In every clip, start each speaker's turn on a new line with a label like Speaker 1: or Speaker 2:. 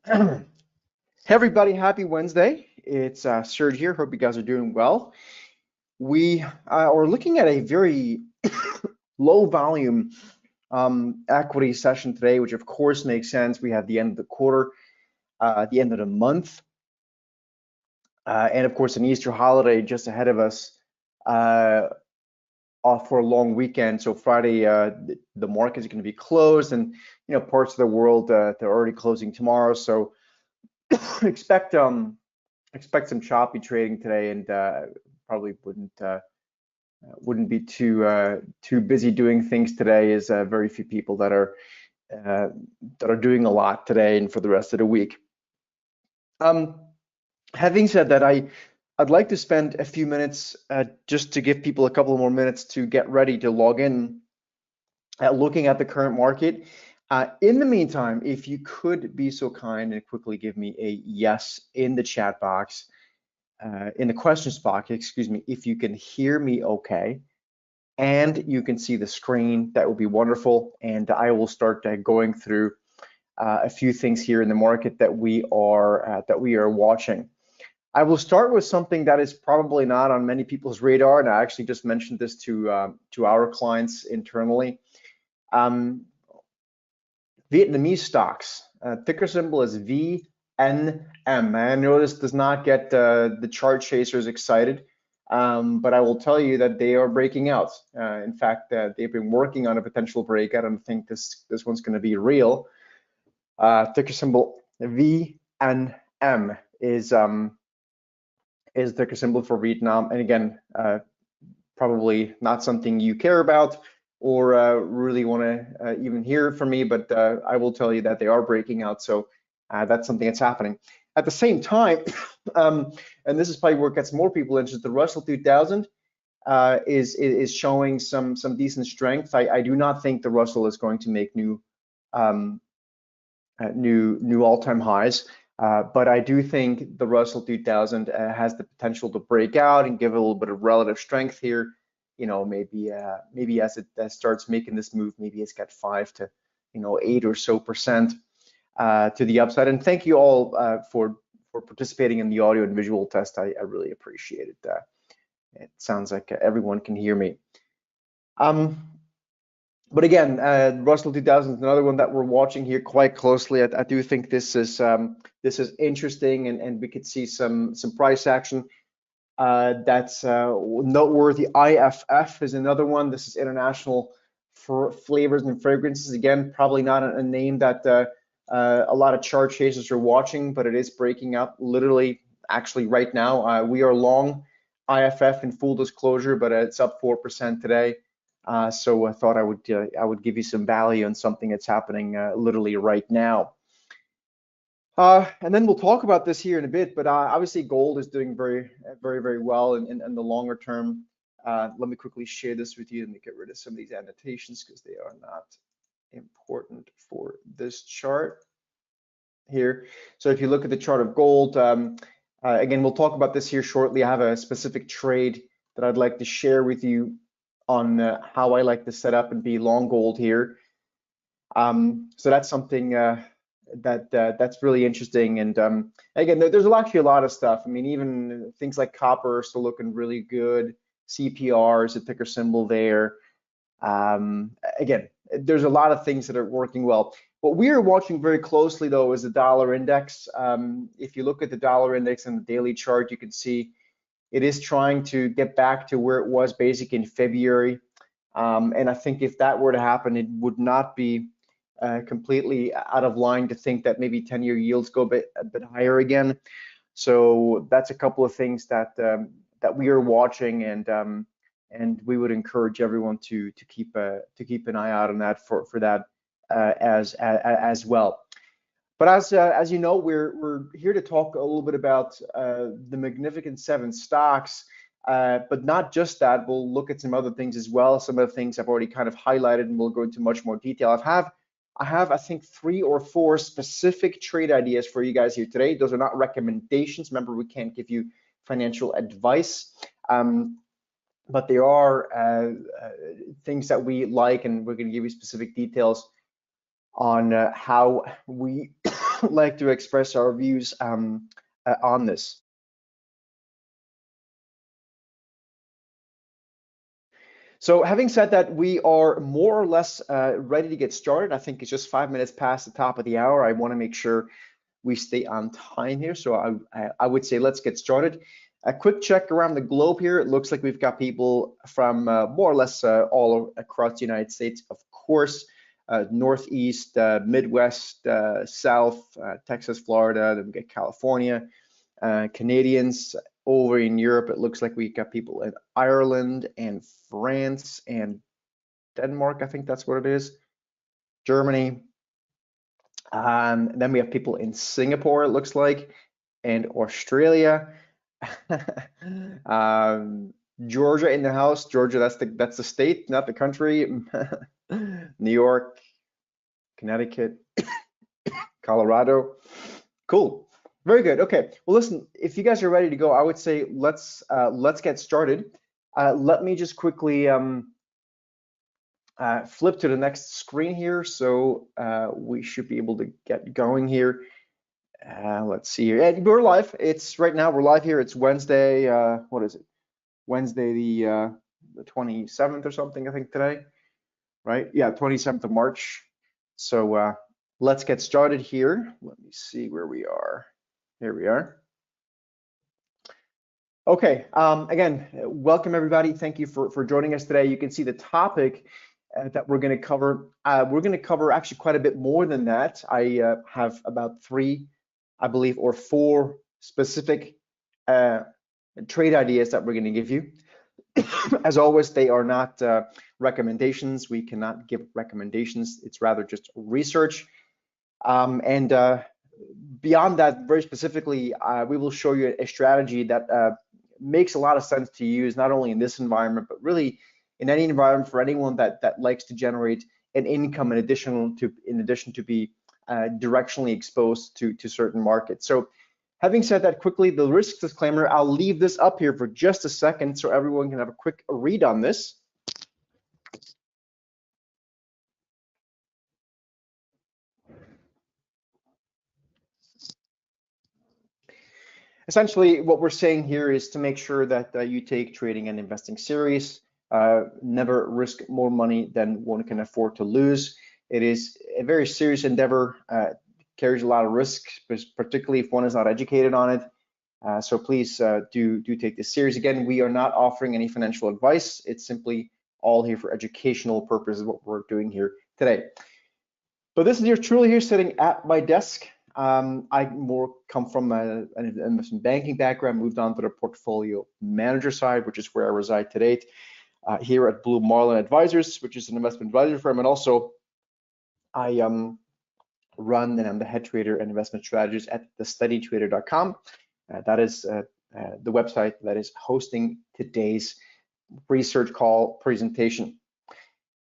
Speaker 1: Hey everybody, happy Wednesday. It's Serge here. Hope you guys are doing well. We are looking at a very low volume equity session today, which of course makes sense. We have the end of the quarter, the end of the month, and of course an Easter holiday just ahead of us, uh, off for a long weekend. So Friday, the market is going to be closed, and parts of the world they're already closing tomorrow. So expect expect some choppy trading today, and probably wouldn't be too busy doing things today. Is very few people uh, that are doing a lot today and for the rest of the week. Um, Having said that, I'd like to spend a few minutes just to give people a couple more minutes to get ready to log in at looking at the current market. In the meantime, if you could be so kind and quickly give me a yes in the chat box, in the questions box, excuse me, if you can hear me okay and you can see the screen, that would be wonderful. And I will start going through a few things here in the market that we are watching. I will start with something that is probably not on many people's radar, and I actually just mentioned this to our clients internally. Um, Vietnamese stocks, ticker symbol is VNM. I know this does not get the chart chasers excited, but I will tell you that they are breaking out. In fact, they've been working on a potential breakout, and I think this one's going to be real. Ticker symbol VNM is ticker symbol for Vietnam, and again, probably not something you care about or really want to even hear from me, but I will tell you that they are breaking out. So that's something that's happening. At the same time, and this is probably where it gets more people interested, the Russell 2000 is showing some decent strength. I do not think the Russell is going to make um, new all-time highs. But I do think the Russell 2000 has the potential to break out and give a little bit of relative strength here. Maybe as it starts making this move, maybe it's got 5 to 8 or so percent to the upside. And thank you all for participating in the audio and visual test. I really appreciate it. It sounds like everyone can hear me. Um, but again, Russell 2000 is another one that we're watching here quite closely. I do think this is interesting, and we could see some price action. That's noteworthy. IFF is another one. This is International for Flavors and Fragrances. Again, probably not a name that a lot of chart chasers are watching, but it is breaking up literally, actually right now. We are long IFF in full disclosure, but it's up 4% today. So I thought I would give you some value on something that's happening literally right now. And then we'll talk about this here in a bit, but obviously gold is doing very well in the longer term. Let me quickly share this with you. Let me get rid of some of these annotations because they are not important for this chart here. So if you look at the chart of gold, again, we'll talk about this here shortly. I have a specific trade that I'd like to share with you on how I like to set up and be long gold here. So that's something that's really interesting. And again, there's actually a lot of stuff. I mean, even things like copper are still looking really good. CPR is a ticker symbol there. Again, there's a lot of things that are working well. What we are watching very closely, though, is the dollar index. If you look at the dollar index on the daily chart, you can see it is trying to get back to where it was basic in February. And I think if that were to happen, it would not be completely out of line to think that maybe 10-year yields go a bit higher again. So that's a couple of things that that we are watching, and we would encourage everyone to keep an eye out on that for that as well. But as you know, we're here to talk a little bit about the Magnificent Seven stocks, but not just that. We'll look at some other things as well. Some of the things I've already kind of highlighted, and we'll go into much more detail. I have I think 3 or 4 specific trade ideas for you guys here today. Those are not recommendations. Remember, we can't give you financial advice. But they are things that we like, and we're going to give you specific details on how we like to express our views on this. So having said that, we are more or less ready to get started. I think it's just 5 minutes past the top of the hour. I want to make sure we stay on time here. So I would say let's get started. A quick check around the globe here. It looks like we've got people from more or less all across the United States, of course, Northeast, Midwest, South, Texas, Florida, then we get California, Canadians. Over in Europe, it looks like we got people in Ireland and France and Denmark, I think that's what it is, Germany. Then we have people in Singapore, it looks like, and Australia. Georgia in the house. Georgia, that's the state, not the country. New York, Connecticut, Colorado. Cool. Very good. Okay. Well, listen, if you guys are ready to go, I would say let's get started. Let me just quickly flip to the next screen here, so we should be able to get going here. Let's see here. Yeah, we're live. It's right now. We're live here. It's Wednesday. What is it? Wednesday the 27th or something, I think today. Right? Yeah, 27th of March. So let's get started here. Let me see where we are. Here we are. Okay, again, welcome everybody. Thank you for joining us today. You can see the topic that we're going to cover. We're going to cover actually quite a bit more than that. I have about 3, I believe, or 4 specific trade ideas that we're going to give you. As always, they are not recommendations. We cannot give recommendations. It's rather just research. Beyond that, very specifically, we will show you a strategy that makes a lot of sense to use, not only in this environment, but really in any environment for anyone that likes to generate an income in addition to be directionally exposed to certain markets. So having said that, quickly, the risk disclaimer, I'll leave this up here for just a second so everyone can have a quick read on this. Essentially, what we're saying here is to make sure that you take trading and investing serious. Never risk more money than one can afford to lose. It is a very serious endeavor, carries a lot of risk, particularly if one is not educated on it. So please do take this serious. Again, we are not offering any financial advice. It's simply all here for educational purposes, what we're doing here today. So this is here truly here sitting at my desk. I more come from an investment banking background, moved on to the portfolio manager side, which is where I reside today, here at Blue Marlin Advisors, which is an investment advisory firm. And also I run and I'm the head trader and investment strategist at thestudytrader.com. That is the website that is hosting today's research call presentation.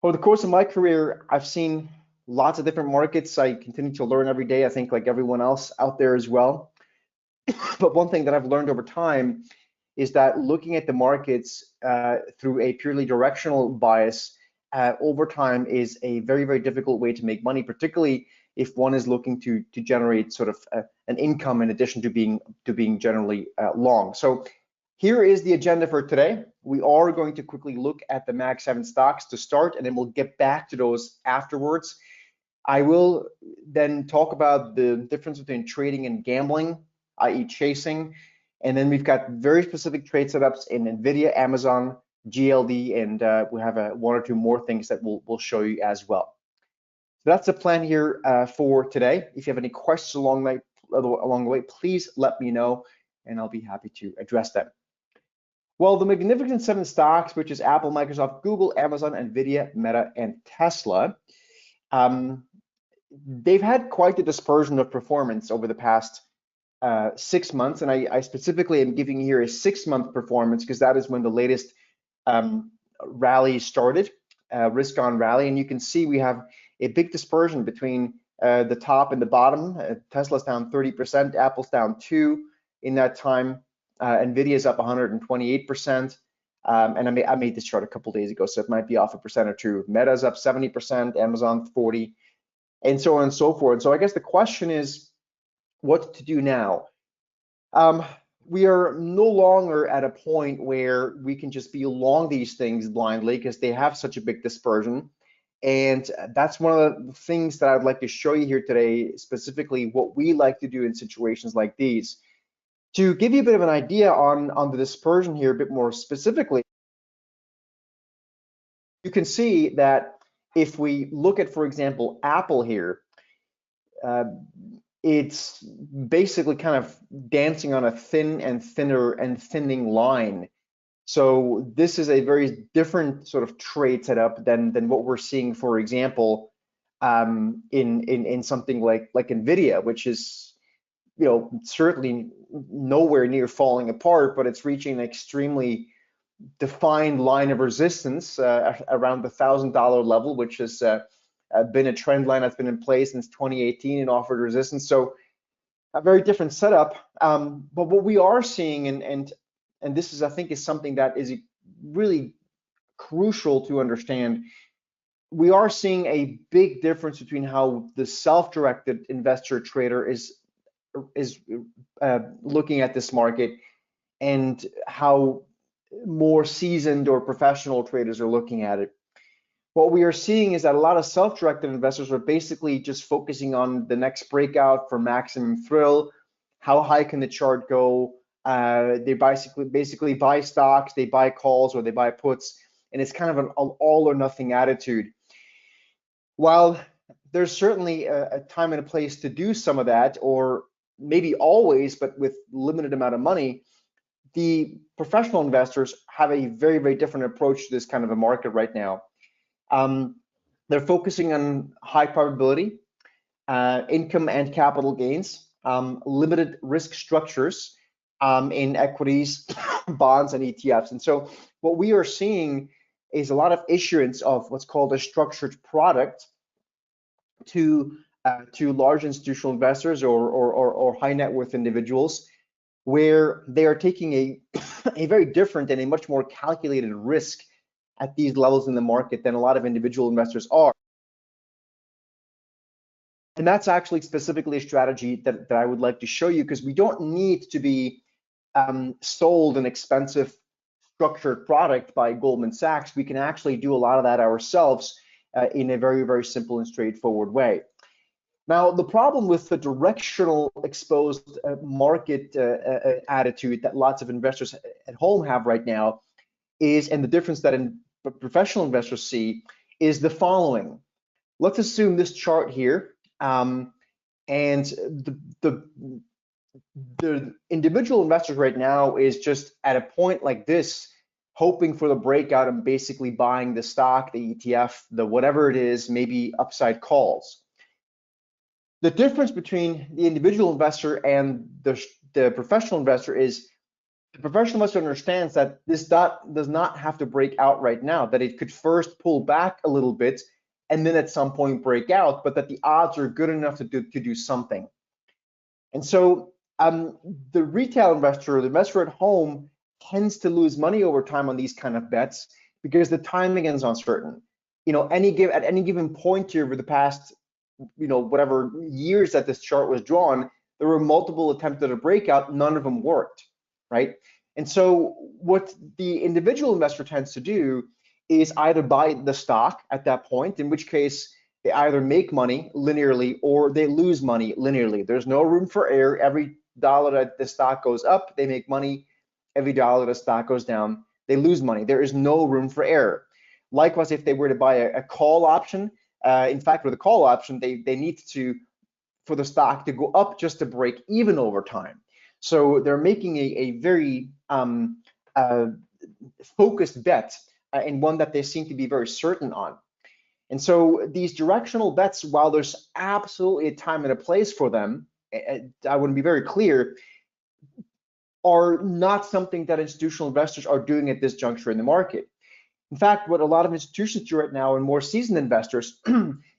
Speaker 1: Over the course of my career, I've seen lots of different markets. I continue to learn every day, I think, like everyone else out there as well. But one thing that I've learned over time is that looking at the markets through a purely directional bias over time is a very, very difficult way to make money, particularly if one is looking to generate sort of an income in addition to being generally long. So here is the agenda for today. We are going to quickly look at the Mag 7 stocks to start, and then we'll get back to those afterwards. I will then talk about the difference between trading and gambling, i.e. chasing. And then we've got very specific trade setups in NVIDIA, Amazon, GLD, and we have 1 or 2 more things that we'll show you as well. So that's the plan here for today. If you have any questions along the way, please let me know, and I'll be happy to address them. Well, the Magnificent 7 stocks, which is Apple, Microsoft, Google, Amazon, NVIDIA, Meta, and Tesla, they've had quite the dispersion of performance over the past 6 months, and I specifically am giving you here a 6-month performance because that is when the latest rally started, risk-on rally, and you can see we have a big dispersion between the top and the bottom. Tesla's down 30%, Apple's down 2% in that time. NVIDIA's up 128%, and I made this chart a couple days ago, so it might be off 1% or 2%. Meta's up 70%, Amazon 40%. and so on and so forth. So I guess the question is what to do now. We are no longer at a point where we can just be long these things blindly because they have such a big dispersion. And that's one of the things that I'd like to show you here today, specifically what we like to do in situations like these. To give you a bit of an idea on the dispersion here a bit more specifically, you can see that if we look at, for example, Apple here, it's basically kind of dancing on a thin and thinner and thinning line. So this is a very different sort of trade setup than what we're seeing, for example, in something like Nvidia, which is, you know, certainly nowhere near falling apart, but it's reaching an extremely defined line of resistance around the $1,000 level, which has been a trend line that's been in place since 2018 and offered resistance. So a very different setup. But what we are seeing, and this is, I think, is something that is really crucial to understand. We are seeing a big difference between how the self-directed investor trader is looking at this market and how more seasoned or professional traders are looking at it. What we are seeing is that a lot of self-directed investors are basically just focusing on the next breakout for maximum thrill. How high can the chart go? They basically buy stocks, they buy calls, or they buy puts, and it's kind of an all or nothing attitude. While there's certainly a time and a place to do some of that, or maybe always, but with limited amount of money, the professional investors have a very, very different approach to this kind of a market right now. They're focusing on high probability, income and capital gains, limited risk structures in equities, bonds, and ETFs. And so what we are seeing is a lot of issuance of what's called a structured product to large institutional investors or high net worth individuals, where they are taking a very different and a much more calculated risk at these levels in the market than a lot of individual investors are. And that's actually specifically a strategy that I would like to show you, because we don't need to be sold an expensive structured product by Goldman Sachs. We can actually do a lot of that ourselves in a very, very simple and straightforward way. Now, the problem with the directional exposed market attitude that lots of investors at home have right now is, and the difference that professional investors see, is the following. Let's assume this chart here, and the individual investors right now is just at a point like this, hoping for the breakout and basically buying the stock, the ETF, the whatever it is, maybe upside calls. The difference between the individual investor and the professional investor is the professional investor understands that this does not have to break out right now, that it could first pull back a little bit and then at some point break out, but that the odds are good enough to do something. And so the retail investor, the investor at home, tends to lose money over time on these kind of bets because the timing is uncertain. You know, at any given point here over the past, you know, whatever years that this chart was drawn, there were multiple attempts at a breakout, none of them worked, right? And so what the individual investor tends to do is either buy the stock at that point, in which case they either make money linearly or they lose money linearly. There's no room for error. Every dollar that the stock goes up, they make money. Every dollar the stock goes down, they lose money. There is no room for error. Likewise, if they were to buy a call option, in fact, with a call option, they need for the stock to go up just to break even over time. So they're making a very focused bet, and one that they seem to be very certain on. And so these directional bets, while there's absolutely a time and a place for them, I want to be very clear, are not something that institutional investors are doing at this juncture in the market. In fact, what a lot of institutions do right now, and more seasoned investors,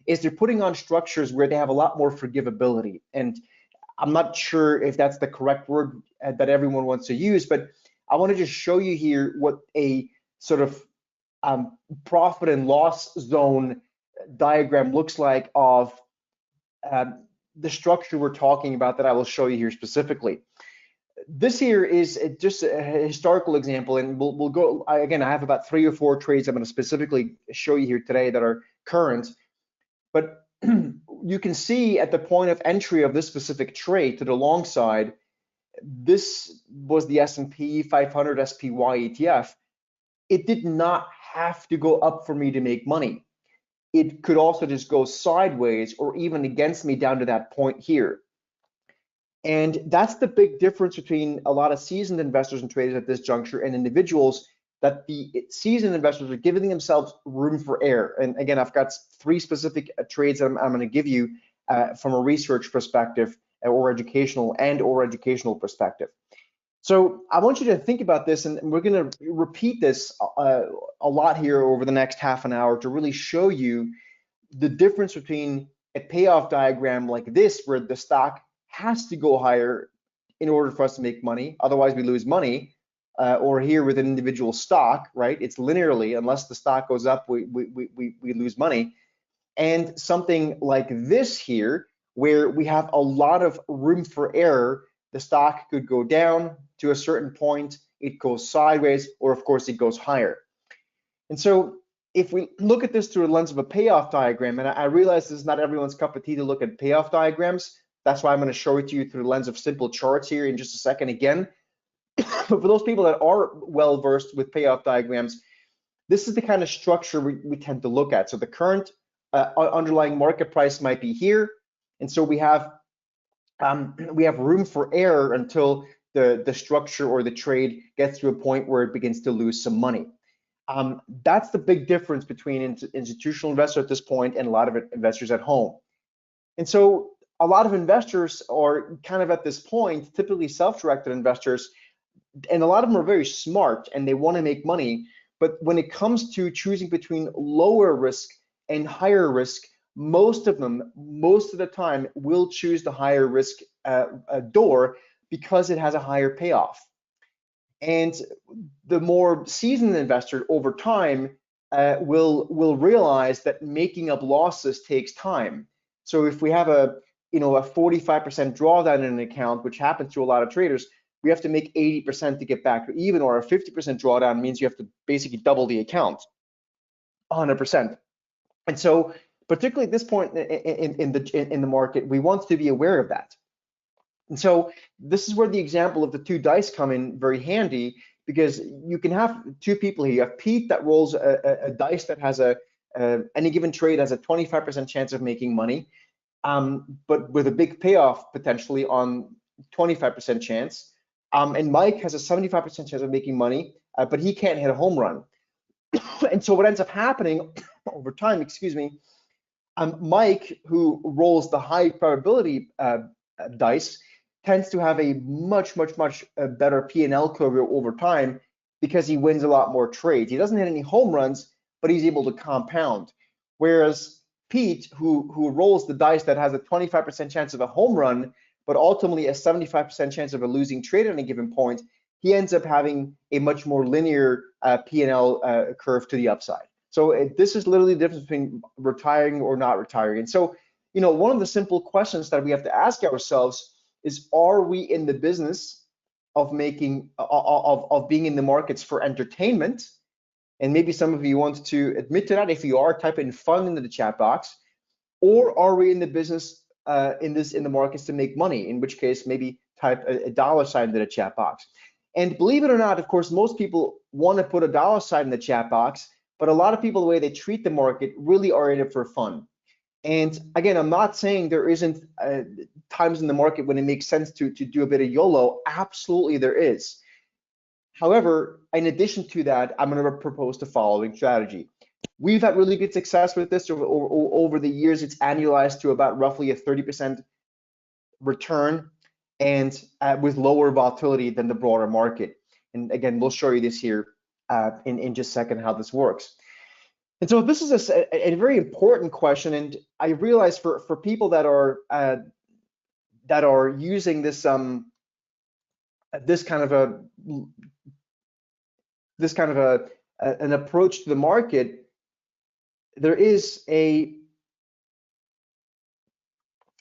Speaker 1: is they're putting on structures where they have a lot more forgivability. And I'm not sure if that's the correct word that everyone wants to use, but I want to just show you here what a sort of profit and loss zone diagram looks like of the structure we're talking about that I will show you here specifically. This here is just a historical example, and we'll go again. I have about 3 or 4 trades I'm going to specifically show you here today that are current, but you can see at the point of entry of this specific trade to the long side, this was the S&P 500 SPY ETF. It did not have to go up for me to make money. It could also just go sideways or even against me down to that point here. And that's the big difference between a lot of seasoned investors and traders at this juncture and individuals, that the seasoned investors are giving themselves room for error. And again, I've got 3 specific trades that I'm going to give you from a research perspective or educational perspective. So I want you to think about this, and we're going to repeat this a lot here over the next half an hour to really show you the difference between a payoff diagram like this, where the stock has to go higher in order for us to make money, otherwise we lose money, or here with an individual stock, right? It's linearly, unless the stock goes up, we lose money. And something like this here, where we have a lot of room for error. The stock could go down to a certain point, it goes sideways, or of course it goes higher. And so if we look at this through a lens of a payoff diagram, and I realize this is not everyone's cup of tea to look at payoff diagrams, that's why I'm going to show it to you through the lens of simple charts here in just a second again. But for those people that are well versed with payoff diagrams, this is the kind of structure we tend to look at. So the current underlying market price might be here, and so we have room for error until the structure or the trade gets to a point where it begins to lose some money. That's the big difference between institutional investors at this point and a lot of investors at home. And so a lot of investors are kind of at this point, typically self-directed investors, and a lot of them are very smart and they want to make money. But when it comes to choosing between lower risk and higher risk, most of them, most of the time, will choose the higher risk door because it has a higher payoff. And the more seasoned investor over time will realize that making up losses takes time. So if we have a 45% drawdown in an account, which happens to a lot of traders, we have to make 80% to get back to even, or a 50% drawdown means you have to basically double the account, 100%. And so, particularly at this point in the market, we want to be aware of that. And so this is where the example of the 2 dice come in very handy, because you can have 2 people here. You have Pete that rolls a dice that has any given trade has a 25% chance of making money, but with a big payoff potentially on 25% chance. And Mike has a 75% chance of making money, but he can't hit a home run. And so what ends up happening over time, Mike, who rolls the high probability dice, tends to have a much better P&L curve over time because he wins a lot more trades. He doesn't hit any home runs, but he's able to compound. Whereas Pete, who rolls the dice that has a 25% chance of a home run, but ultimately a 75% chance of a losing trade at a given point, he ends up having a much more linear P&L curve to the upside. So this is literally the difference between retiring or not retiring. And so, one of the simple questions that we have to ask ourselves is, are we in the business of being in the markets for entertainment? And maybe some of you want to admit to that. If you are, type in fun into the chat box. Or are we in the business in the markets to make money? In which case, maybe type a $sign into the chat box. And believe it or not, of course, most people want to put a $sign in the chat box, but a lot of people, the way they treat the market, really are in it for fun. And again, I'm not saying there isn't times in the market when it makes sense to do a bit of YOLO. Absolutely there is. However, in addition to that, I'm going to propose the following strategy. We've had really good success with this over the years. It's annualized to about roughly a 30% return, and with lower volatility than the broader market. And again, we'll show you this here in just a second how this works. And so this is a very important question, and I realize for people that are using this kind of an approach to the market, there is a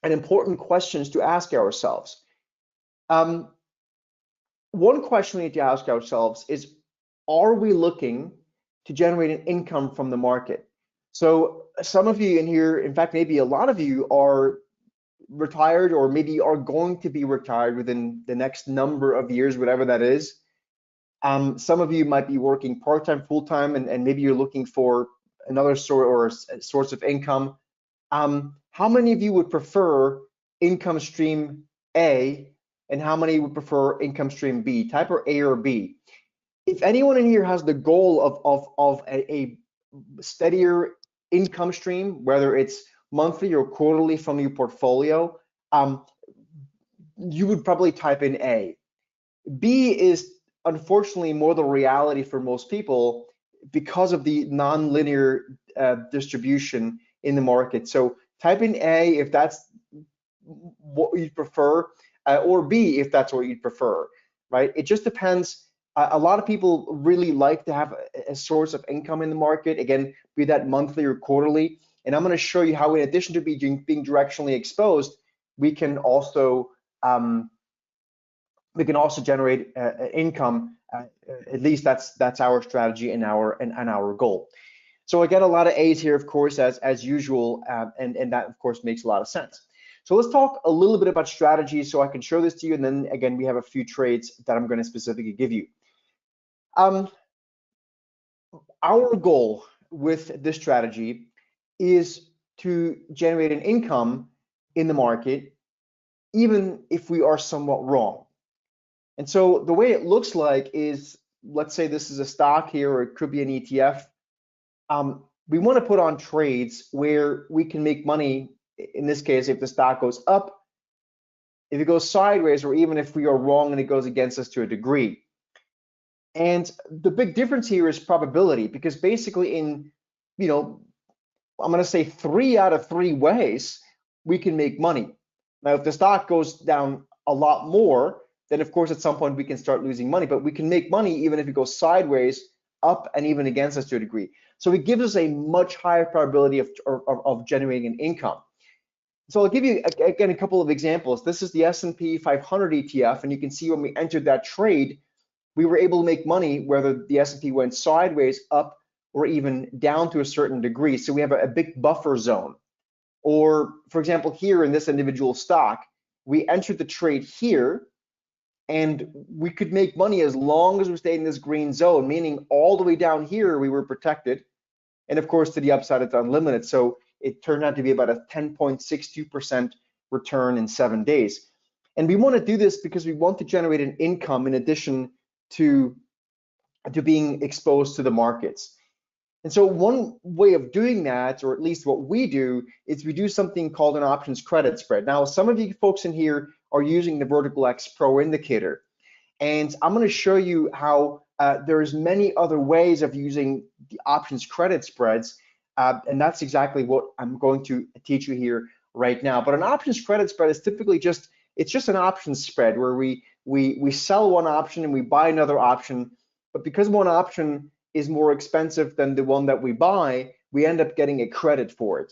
Speaker 1: and important questions to ask ourselves. One question we need to ask ourselves is, are we looking to generate an income from the market? So some of you in here, in fact, maybe a lot of you are retired, or maybe are going to be retired within the next number of years, whatever that is. Some of you might be working part-time, full-time, and maybe you're looking for another sort or a source of income. How many of you would prefer income stream A, and how many would prefer income stream B? Type or A or B. If anyone in here has the goal of a steadier income stream, whether it's monthly or quarterly from your portfolio, you would probably type in A. B is unfortunately more the reality for most people because of the non-linear distribution in the market. So type in A if that's what you prefer, or B if that's what you'd prefer, right? It just depends. A lot of people really like to have a source of income in the market, again, be that monthly or quarterly. And I'm going to show you how, in addition to being directionally exposed, we can also generate income. At least that's our strategy and our goal. So again, a lot of A's here, of course, as usual, and that of course makes a lot of sense. So let's talk a little bit about strategy so I can show this to you, and then again we have a few trades that I'm going to specifically give you. Our goal with this strategy is to generate an income in the market, even if we are somewhat wrong. And so the way it looks like is, let's say this is a stock here, or it could be an ETF. We want to put on trades where we can make money. In this case, if the stock goes up, if it goes sideways, or even if we are wrong and it goes against us to a degree. And the big difference here is probability, because basically in, I'm going to say 3 out of 3 ways we can make money. Now, if the stock goes down a lot more, then of course at some point we can start losing money, but we can make money even if it goes sideways, up, and even against us to a degree. So it gives us a much higher probability of generating an income. So I'll give you again a couple of examples. This is the S&P 500 ETF, and you can see when we entered that trade, we were able to make money whether the S&P went sideways, up, or even down to a certain degree. So we have a big buffer zone. Or for example, here in this individual stock, we entered the trade here, and we could make money as long as we stayed in this green zone, meaning all the way down here we were protected. And of course, to the upside, it's unlimited. So it turned out to be about a 10.62% return in 7 days. And we want to do this because we want to generate an income in addition to being exposed to the markets. And so one way of doing that, or at least what we do, is we do something called an options credit spread. Now, some of you folks in here are using the Vertical X Pro indicator, and I'm going to show you how there's many other ways of using the options credit spreads, and that's exactly what I'm going to teach you here right now. But an options credit spread is typically just an options spread where we sell one option and we buy another option, but because one option is more expensive than the one that we buy, we end up getting a credit for it.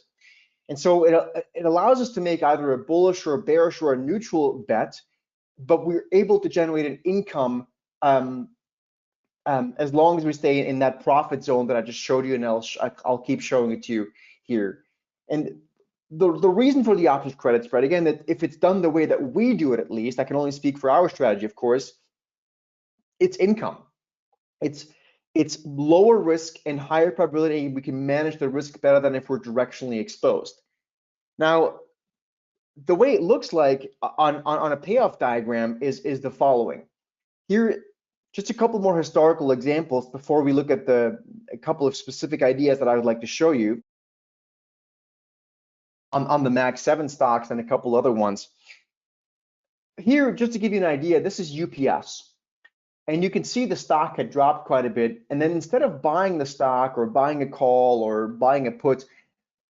Speaker 1: And so it allows us to make either a bullish or a bearish or a neutral bet, but we're able to generate an income as long as we stay in that profit zone that I just showed you, and I'll keep showing it to you here. And the reason for the options credit spread, again, that if it's done the way that we do it, at least, I can only speak for our strategy, of course, it's income. It's lower risk and higher probability. We can manage the risk better than if we're directionally exposed. Now, the way it looks like on a payoff diagram is the following. Here, just a couple more historical examples before we look at a couple of specific ideas that I would like to show you on the Mag 7 stocks and a couple other ones. Here, just to give you an idea, this is UPS. And you can see the stock had dropped quite a bit. And then instead of buying the stock or buying a call or buying a put,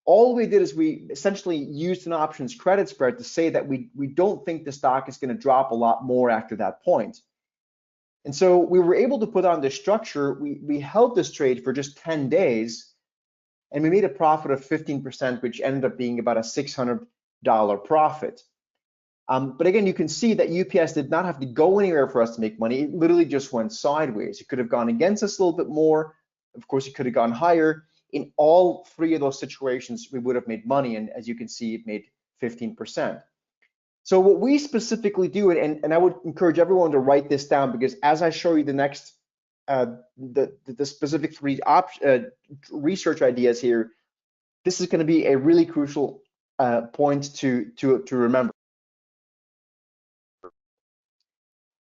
Speaker 1: all we did is we essentially used an options credit spread to say that we don't think the stock is going to drop a lot more after that point. And so we were able to put on this structure. We held this trade for just 10 days, and we made a profit of 15%, which ended up being about a $600 profit. But again, you can see that UPS did not have to go anywhere for us to make money. It literally just went sideways. It could have gone against us a little bit more. Of course, it could have gone higher. In all three of those situations, we would have made money. And as you can see, it made 15%. So what we specifically do, and I would encourage everyone to write this down, because as I show you the next, the specific three research ideas here, this is going to be a really crucial point to remember.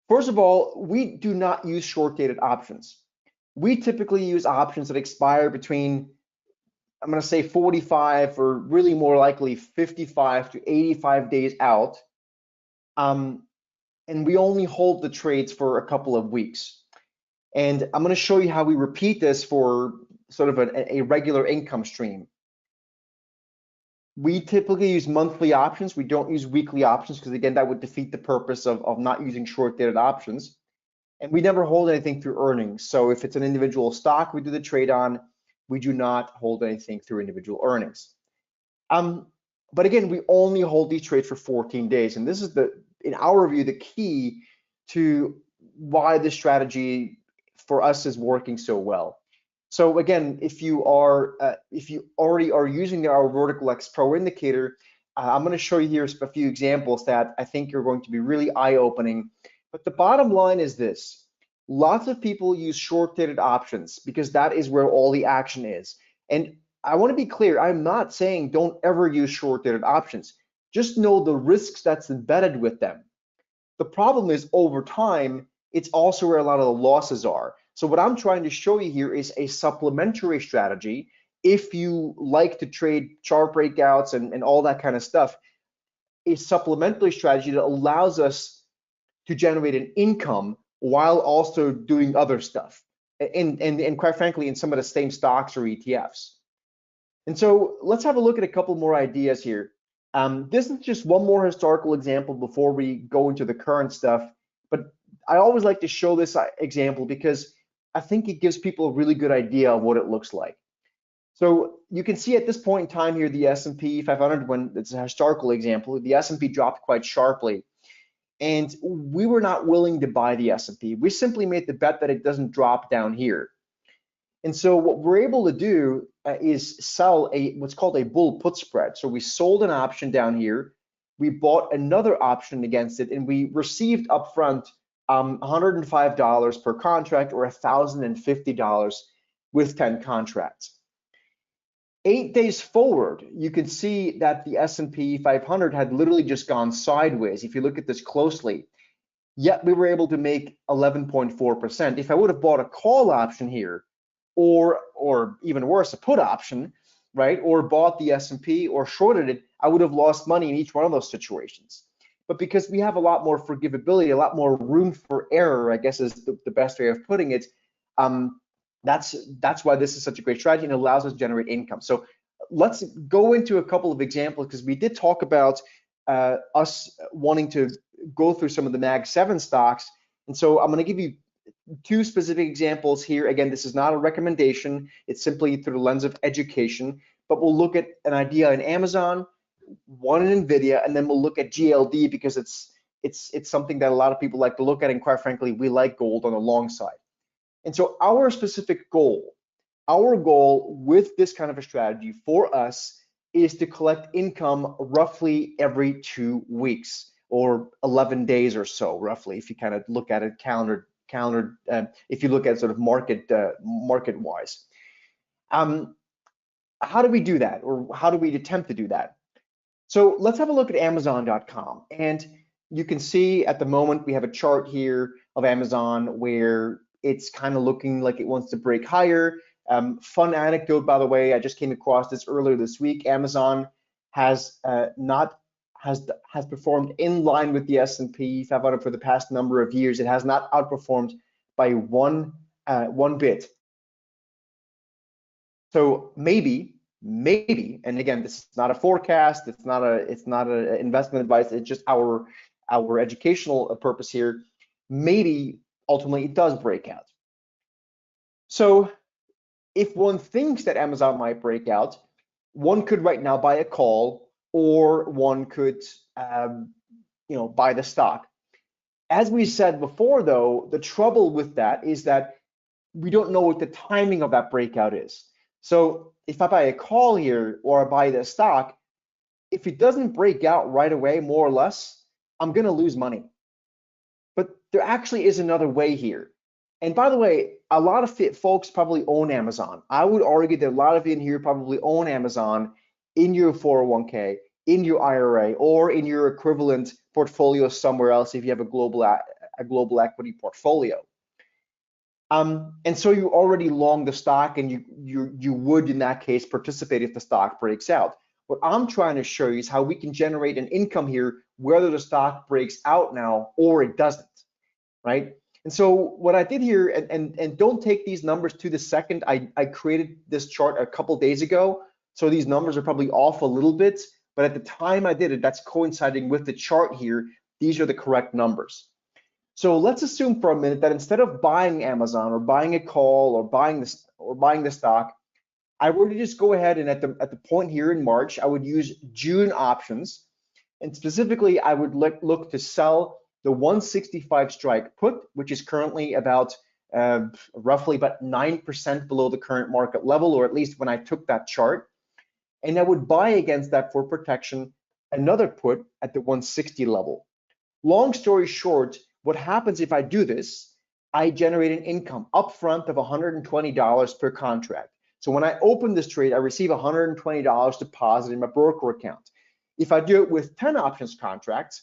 Speaker 1: First of all, we do not use short-dated options. We typically use options that expire between, I'm going to say 45, or really more likely 55 to 85 days out. And we only hold the trades for a couple of weeks. And I'm going to show you how we repeat this for sort of a regular income stream. We typically use monthly options. We don't use weekly options because, again, that would defeat the purpose of not using short-dated options. And we never hold anything through earnings. So if it's an individual stock we do the trade on, we do not hold anything through individual earnings. But again, we only hold these trades for 14 days. And this is, in our view, the key to why this strategy for us is working so well. So again, if you already are using our Vertical X Pro indicator, I'm going to show you here a few examples that I think are going to be really eye-opening. But the bottom line is this: lots of people use short-dated options because that is where all the action is. And I want to be clear, I'm not saying don't ever use short-dated options. Just know the risks that's embedded with them. The problem is, over time, it's also where a lot of the losses are. So what I'm trying to show you here is a supplementary strategy. If you like to trade chart breakouts and all that kind of stuff, a supplementary strategy that allows us to generate an income while also doing other stuff. And quite frankly, in some of the same stocks or ETFs. And so let's have a look at a couple more ideas here. This is just one more historical example before we go into the current stuff. But I always like to show this example because I think it gives people a really good idea of what it looks like. So you can see at this point in time here, the S&P 500, when it's a historical example, the S&P dropped quite sharply. And we were not willing to buy the S&P. We simply made the bet that it doesn't drop down here. And so what we're able to do is sell what's called a bull put spread. So we sold an option down here, we bought another option against it, and we received upfront $105 per contract, or $1,050 with 10 contracts. 8 days forward, you can see that the S&P 500 had literally just gone sideways. If you look at this closely, yet we were able to make 11.4%. If I would have bought a call option here, or even worse, a put option, right, or bought the S&P or shorted it, I would have lost money in each one of those situations. But because we have a lot more forgivability, a lot more room for error, I guess is the best way of putting it, that's why this is such a great strategy, and it allows us to generate income. So let's go into a couple of examples, because we did talk about us wanting to go through some of the Mag 7 stocks. And so I'm going to give you two specific examples here. Again, this is not a recommendation. It's simply through the lens of education. But we'll look at an idea in Amazon, one in NVIDIA, and then we'll look at GLD because it's something that a lot of people like to look at, and quite frankly, we like gold on the long side. And so our specific goal, with this kind of a strategy for us is to collect income roughly every 2 weeks, or 11 days or so, roughly, if you kind of look at it calendar, if you look at sort of market wise. How do we do that, or how do we attempt to do that? So let's have a look at Amazon.com, and you can see at the moment we have a chart here of Amazon where it's kind of looking like it wants to break higher. Fun anecdote, by the way, I just came across this earlier this week. Amazon has performed in line with the S&P 500 for the past number of years. It has not outperformed by one bit. So maybe, and again, this is not a forecast. It's not a investment advice. It's just our educational purpose here. Maybe ultimately it does break out. So if one thinks that Amazon might break out, one could right now buy a call or one could, buy the stock. As we said before, though, the trouble with that is that we don't know what the timing of that breakout is. So if I buy a call here or I buy the stock, if it doesn't break out right away, more or less, I'm going to lose money. But there actually is another way here. And by the way, a lot of folks probably own Amazon. I would argue that a lot of you in here probably own Amazon in your 401k, in your IRA, or in your equivalent portfolio somewhere else if you have a global equity portfolio. And so you already long the stock, and you would in that case participate if the stock breaks out. What I'm trying to show you is how we can generate an income here, whether the stock breaks out now or it doesn't, right? And so what I did here, and don't take these numbers to the second, I created this chart a couple days ago, so these numbers are probably off a little bit, but at the time I did it, that's coinciding with the chart here. These are the correct numbers. So let's assume for a minute that instead of buying Amazon or buying a call or buying the stock, I were to just go ahead and at the point here in March, I would use June options, and specifically I would look to sell the 165 strike put, which is currently about roughly about 9% below the current market level, or at least when I took that chart, and I would buy against that for protection another put at the 160 level. Long story short, what happens if I do this? I generate an income upfront of $120 per contract. So when I open this trade, I receive $120 deposit in my broker account. If I do it with 10 options contracts,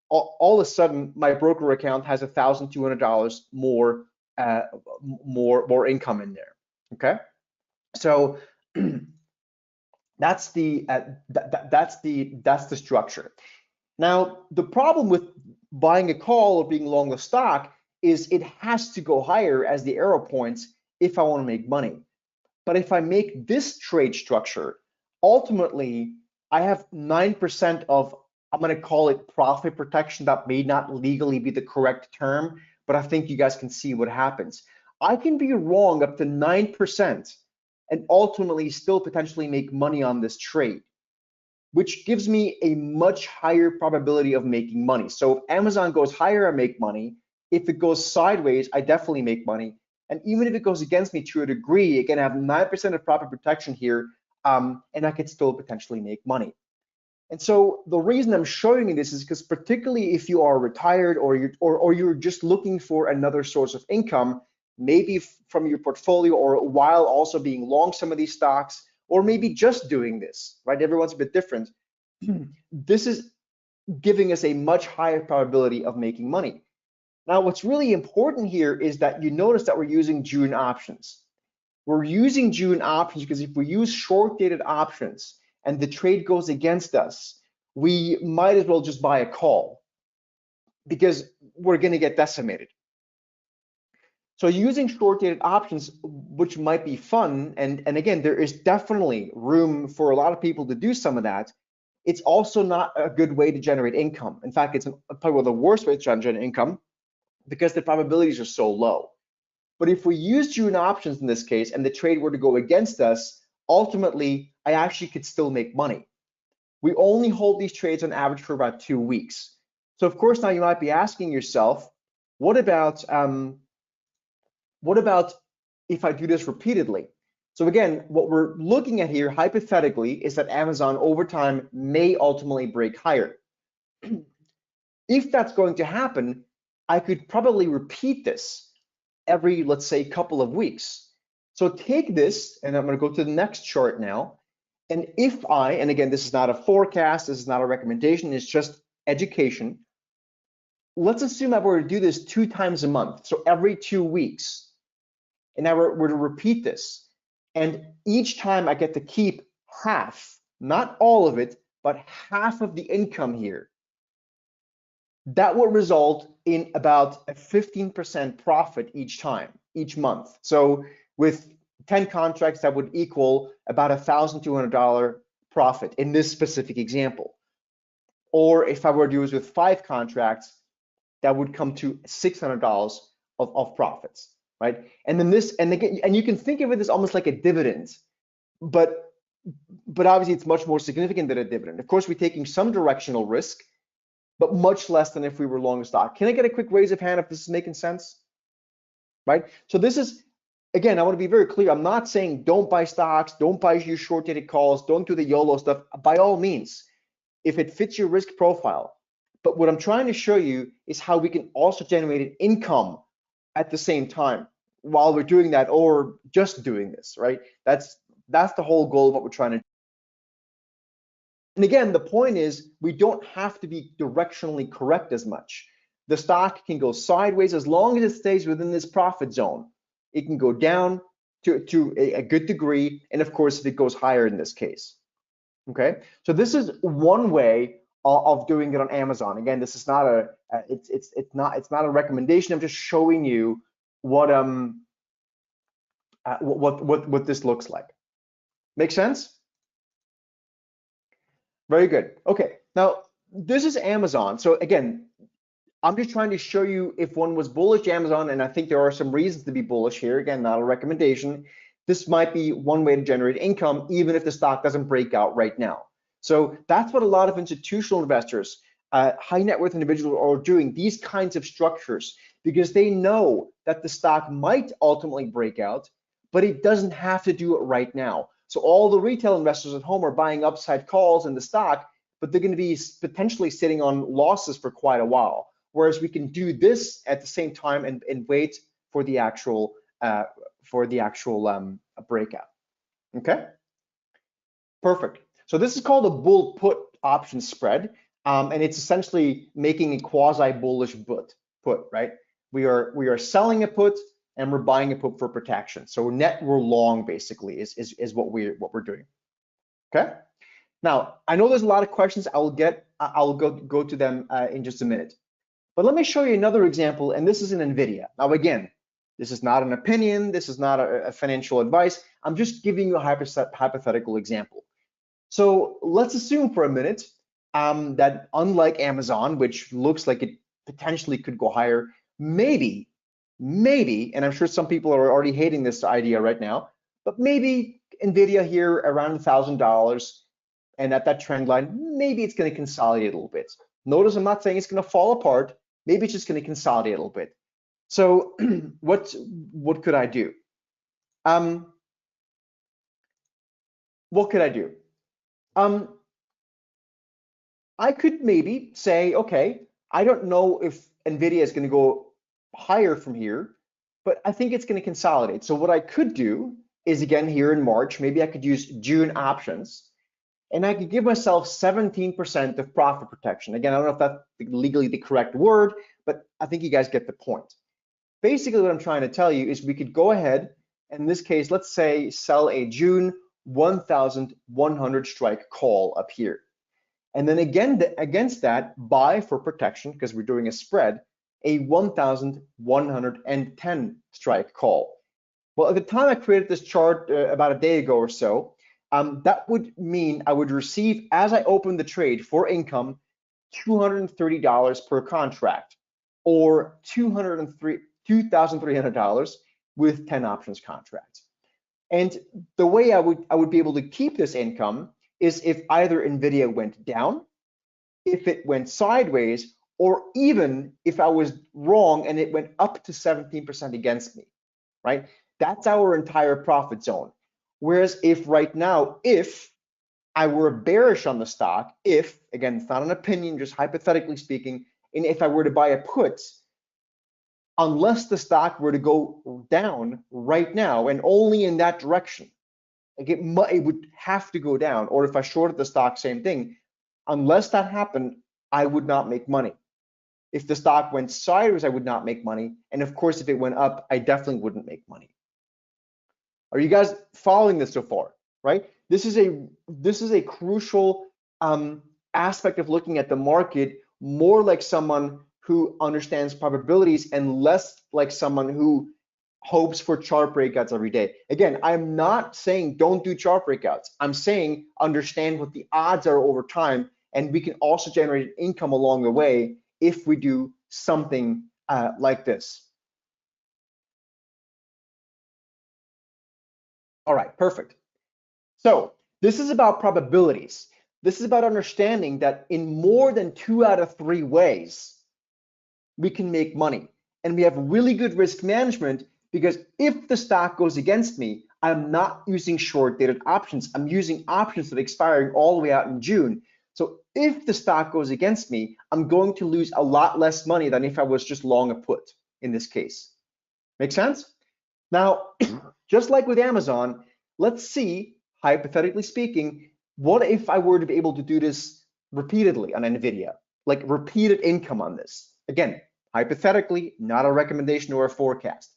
Speaker 1: all of a sudden my broker account has $1,200 more income in there. Okay, so that's the structure. Now the problem with buying a call or being long the stock is it has to go higher as the arrow points if I want to make money. But if I make this trade structure, ultimately I have 9% of, I'm going to call it profit protection. That may not legally be the correct term, but I think you guys can see what happens. I can be wrong up to 9% and ultimately still potentially make money on this trade, which gives me a much higher probability of making money. So if Amazon goes higher, I make money. If it goes sideways, I definitely make money. And even if it goes against me to a degree, again, I have 9% of profit protection here, and I could still potentially make money. And so the reason I'm showing you this is because particularly if you are retired or you're just looking for another source of income, maybe from your portfolio or while also being long some of these stocks, or maybe just doing this, right? Everyone's a bit different. This is giving us a much higher probability of making money. Now, what's really important here is that you notice that we're using June options. We're using June options because if we use short-dated options and the trade goes against us, we might as well just buy a call because we're going to get decimated. So using short-dated options, which might be fun, and again, there is definitely room for a lot of people to do some of that. It's also not a good way to generate income. In fact, it's probably the worst way to generate income because the probabilities are so low. But if we use June options in this case and the trade were to go against us, ultimately, I actually could still make money. We only hold these trades on average for about 2 weeks. So of course, now you might be asking yourself, what about if I do this repeatedly? So again, what we're looking at here hypothetically is that Amazon over time may ultimately break higher. If that's going to happen, I could probably repeat this every, let's say, couple of weeks. So take this, and I'm going to go to the next chart now. And if and again, this is not a forecast, this is not a recommendation, it's just education. Let's assume I were to do this 2 times a month, so every 2 weeks. And I were to repeat this. And each time I get to keep half, not all of it, but half of the income here. That would result in about a 15% profit each month. So with 10 contracts, that would equal about $1,200 profit in this specific example. Or if I were to do this with 5 contracts, that would come to $600 of profits, right? And then and you can think of it as almost like a dividend, but but obviously it's much more significant than a dividend. Of course, we're taking some directional risk, but much less than if we were long a stock. Can I get a quick raise of hand if this is making sense? Right? So this is, again, I want to be very clear. I'm not saying don't buy stocks, don't buy your short dated calls, don't do the YOLO stuff. By all means, if it fits your risk profile. But what I'm trying to show you is how we can also generate an income at the same time while we're doing that, or just doing this, right? That's the whole goal of what we're trying to do. And again, the point is we don't have to be directionally correct as much. The stock can go sideways as long as it stays within this profit zone. It can go down to a good degree, and of course, if it goes higher in this case. Okay, so this is one way of doing it on Amazon. Again, this is not a it's not a recommendation. I'm just showing you what this looks like. Make sense? Very good. Okay, now this is Amazon. So again, I'm just trying to show you if one was bullish Amazon, and I think there are some reasons to be bullish here. Again, not a recommendation. This might be one way to generate income, even if the stock doesn't break out right now. So that's what a lot of institutional investors, high net worth individuals are doing, these kinds of structures, because they know that the stock might ultimately break out, but it doesn't have to do it right now. So all the retail investors at home are buying upside calls in the stock, but they're going to be potentially sitting on losses for quite a while. Whereas we can do this at the same time and wait for the actual breakout. Okay, perfect. So this is called a bull put option spread, and it's essentially making a quasi bullish put, right? We are selling a put and we're buying a put for protection. So net we're long basically is what we're doing. Okay. Now I know there's a lot of questions. I'll go to them in just a minute. But let me show you another example, and this is in NVIDIA. Now, again, this is not an opinion, this is not a financial advice. I'm just giving you a hypothetical example. So let's assume for a minute that unlike Amazon, which looks like it potentially could go higher, maybe, and I'm sure some people are already hating this idea right now, but maybe NVIDIA here around $1,000, and at that trend line, maybe it's going to consolidate a little bit. Notice I'm not saying it's going to fall apart. Maybe it's just going to consolidate a little bit. So what could I do? What could I do? I could maybe say, okay, I don't know if NVIDIA is going to go higher from here, but I think it's going to consolidate. So what I could do is, again, here in March, maybe I could use June options, and I could give myself 17% of profit protection. Again, I don't know if that's legally the correct word, but I think you guys get the point. Basically, what I'm trying to tell you is we could go ahead, in this case, let's say sell a June 1,100 strike call up here. And then again, against that, buy for protection, because we're doing a spread, a 1,110 strike call. Well, at the time I created this chart about a day ago or so, that would mean I would receive, as I open the trade for income, $230 per contract, or $2,300 with 10 options contracts. And the way I would be able to keep this income is if either NVIDIA went down, if it went sideways, or even if I was wrong and it went up to 17% against me, right? That's our entire profit zone. Whereas if right now, if I were bearish on the stock, if, again, it's not an opinion, just hypothetically speaking, and if I were to buy a put, unless the stock were to go down right now and only in that direction, like it would have to go down, or if I shorted the stock, same thing, unless that happened, I would not make money. If the stock went sideways, I would not make money. And of course, if it went up, I definitely wouldn't make money. Are you guys following this so far, right? This is a crucial aspect of looking at the market, more like someone who understands probabilities and less like someone who hopes for chart breakouts every day. Again, I'm not saying don't do chart breakouts. I'm saying understand what the odds are over time, and we can also generate income along the way if we do something like this. All right, perfect. So This is about probabilities. This is about understanding that in more than 2 out of 3 ways, we can make money. And we have really good risk management because if the stock goes against me, I'm not using short dated options. I'm using options that are expiring all the way out in June. So if the stock goes against me, I'm going to lose a lot less money than if I was just long a put in this case. Make sense? Now, just like with Amazon, let's see, hypothetically speaking, what if I were to be able to do this repeatedly on NVIDIA, like repeated income on this? Again, hypothetically, not a recommendation or a forecast.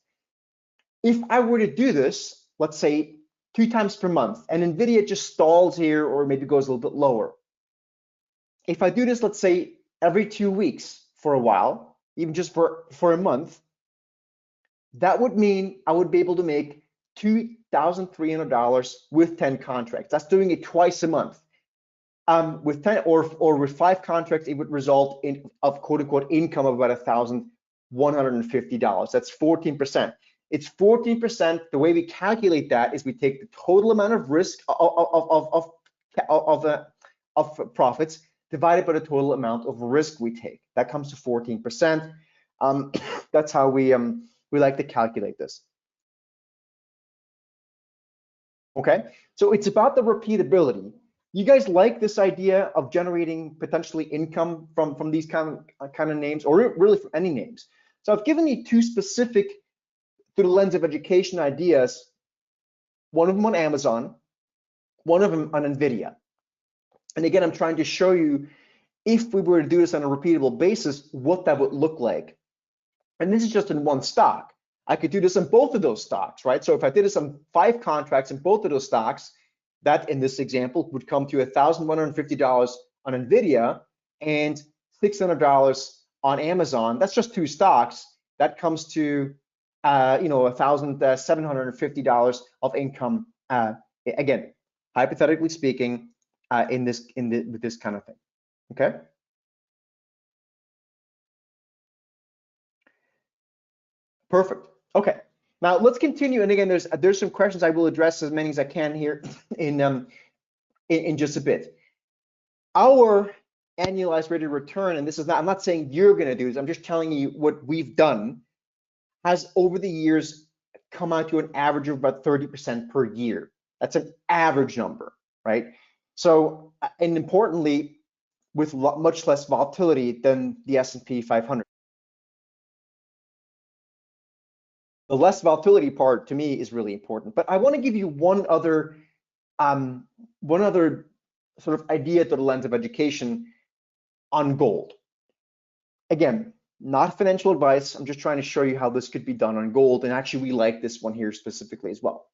Speaker 1: If I were to do this, let's say 2 times per month, and NVIDIA just stalls here or maybe goes a little bit lower. If I do this, let's say every 2 weeks for a while, even just for a month, that would mean I would be able to make $2,300 with 10 contracts. That's doing it twice a month. With 10 or with 5 contracts, it would result in of quote unquote income of about $1,150. That's 14%. It's 14%. The way we calculate that is we take the total amount of risk of profits divided by the total amount of risk we take. That comes to 14%. That's how we like to calculate this. Okay, so it's about the repeatability. You guys like this idea of generating potentially income from these kind of names, or really from any names? So I've given you 2 specific, through the lens of education, ideas. One of them on Amazon, one of them on NVIDIA. And again, I'm trying to show you, if we were to do this on a repeatable basis, what that would look like. And this is just in one stock. I could do this on both of those stocks, right? So if I did this on 5 contracts in both of those stocks, that in this example would come to $1,150 on NVIDIA and $600 on Amazon. That's just 2 stocks. That comes to $1,750 of income. Again, hypothetically speaking, with this kind of thing. Okay. Perfect. Okay. Now let's continue. And again, there's some questions. I will address as many as I can here in just a bit. Our annualized rate of return, and this is not, I'm not saying you're going to do this, I'm just telling you what we've done, has over the years come out to an average of about 30% per year. That's an average number, right? So, and importantly, with much less volatility than the S&P 500. The less volatility part to me is really important, but I want to give you one other sort of idea through the lens of education on gold. Again, not financial advice. I'm just trying to show you how this could be done on gold, and actually we like this one here specifically as well.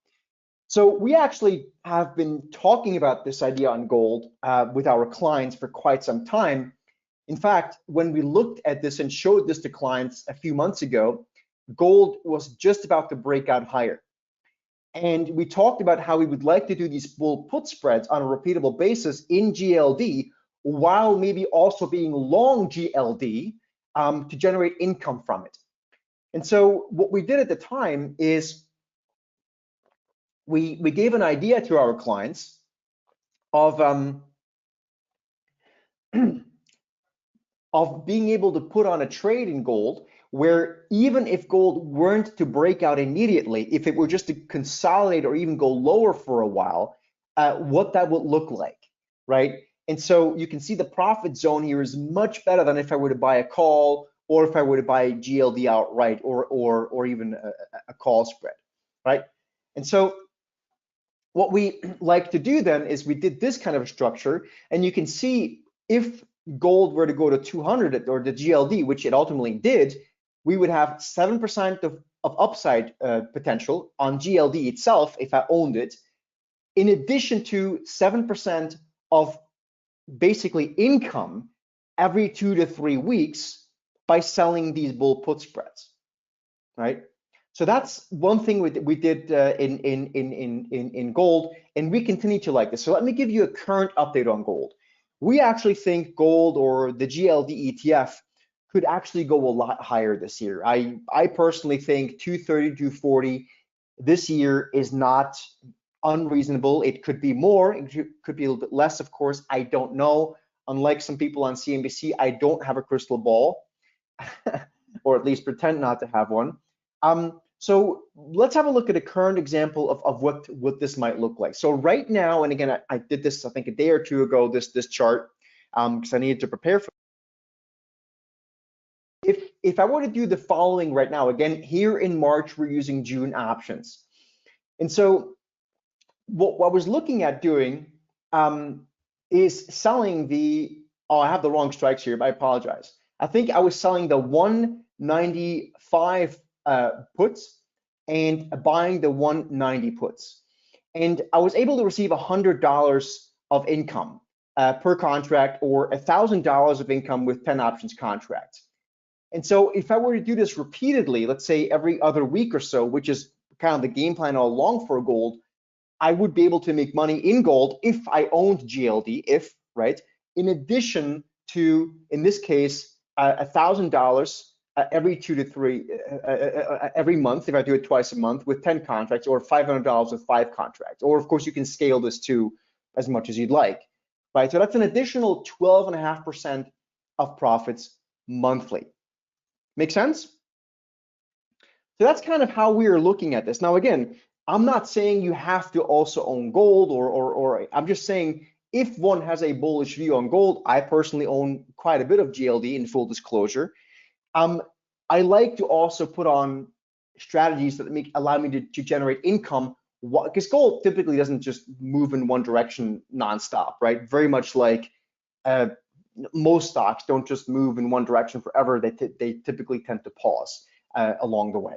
Speaker 1: So we actually have been talking about this idea on gold with our clients for quite some time. In fact, when we looked at this and showed this to clients a few months ago, gold was just about to break out higher. And we talked about how we would like to do these bull put spreads on a repeatable basis in GLD, while maybe also being long GLD to generate income from it. And so what we did at the time is we gave an idea to our clients of of being able to put on a trade in gold, where even if gold weren't to break out immediately, if it were just to consolidate or even go lower for a while, what that would look like, right? And so you can see the profit zone here is much better than if I were to buy a call, or if I were to buy GLD outright, or even a call spread, right? And so what we like to do then is we did this kind of a structure, and you can see if gold were to go to 200 or the GLD, which it ultimately did, we would have 7% of upside potential on GLD itself if I owned it, in addition to 7% of basically income every 2 to 3 weeks by selling these bull put spreads, right? So that's one thing we did in gold, and we continue to like this. So let me give you a current update on gold. We actually think gold, or the GLD ETF, could actually go a lot higher this year. I personally think 230, 240 this year is not unreasonable. It could be more, it could be a little bit less, of course. I don't know. Unlike some people on CNBC, I don't have a crystal ball, or at least pretend not to have one. So let's have a look at a current example of what this might look like. So right now, and again, I did this, I think, a day or two ago, this chart, because I needed to prepare for. If I were to do the following right now, again, here in March, we're using June options. And so what I was looking at doing is selling oh, I have the wrong strikes here, but I apologize. I think I was selling the 195 puts and buying the 190 puts. And I was able to receive $100 of income per contract, or $1,000 of income with 10 options contracts. And so if I were to do this repeatedly, let's say every other week or so, which is kind of the game plan all along for gold, I would be able to make money in gold if I owned GLD, right? In addition to, in this case, $1,000 every 2 to 3, every month, if I do it twice a month with 10 contracts, or $500 with 5 contracts. Or of course, you can scale this to as much as you'd like, right? So that's an additional 12.5% of profits monthly. Make sense? So that's kind of how we are looking at this. Now, again, I'm not saying you have to also own gold, or I'm just saying if one has a bullish view on gold, I personally own quite a bit of GLD in full disclosure. I like to also put on strategies that allow me to generate income, because gold typically doesn't just move in one direction nonstop, right? Very much like most stocks don't just move in one direction forever. They typically tend to pause along the way.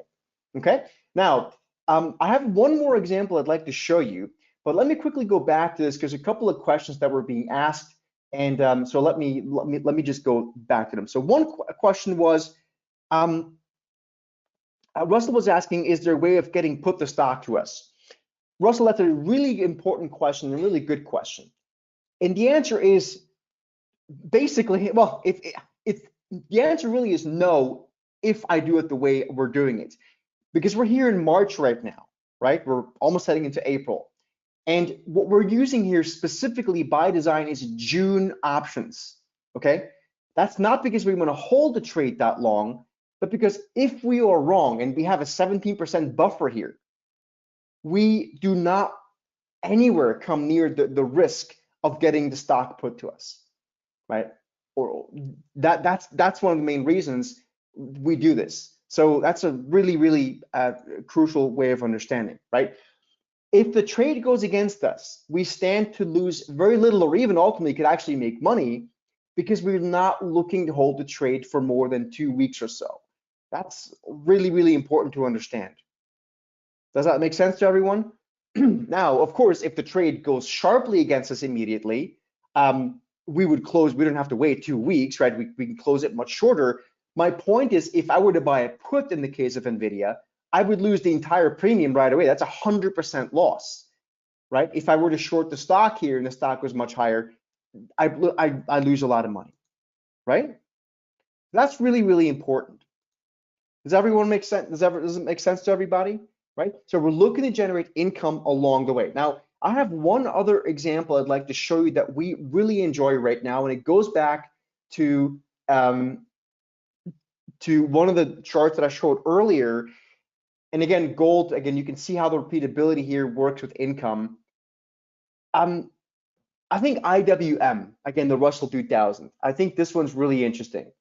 Speaker 1: Okay, now I have one more example I'd like to show you, but let me quickly go back to this because a couple of questions that were being asked, and so let me just go back to them. So one question was, Russell was asking, is there a way of getting put the stock to us? Russell, that's a really important question, a really good question, and the answer is basically, well, if the answer really is no, if I do it the way we're doing it. Because we're here in March right now, right? We're almost heading into April. And what we're using here specifically by design is June options, okay? That's not because we want to hold the trade that long, but because if we are wrong and we have a 17% buffer here, we do not anywhere come near the risk of getting the stock put to us, right? Or that's one of the main reasons we do this. So that's a really, really crucial way of understanding, right? If the trade goes against us, we stand to lose very little, or even ultimately could actually make money, because we're not looking to hold the trade for more than 2 weeks or so. That's really, really important to understand. Does that make sense to everyone? Now, of course, if the trade goes sharply against us immediately, we would close. We don't have to wait 2 weeks, right? We can close it much shorter. My point is, if I were to buy a put in the case of NVIDIA, I would lose the entire premium right away. That's 100% loss, right? If I were to short the stock here and the stock was much higher, I lose a lot of money, right? That's really, really important. Does everyone make sense? Does it make sense to everybody, right? So we're looking to generate income along the way. Now, I have one other example I'd like to show you that we really enjoy right now, and it goes back to one of the charts that I showed earlier. And again, gold, again, you can see how the repeatability here works with income. I think IWM, again, the Russell 2000, I think this one's really interesting.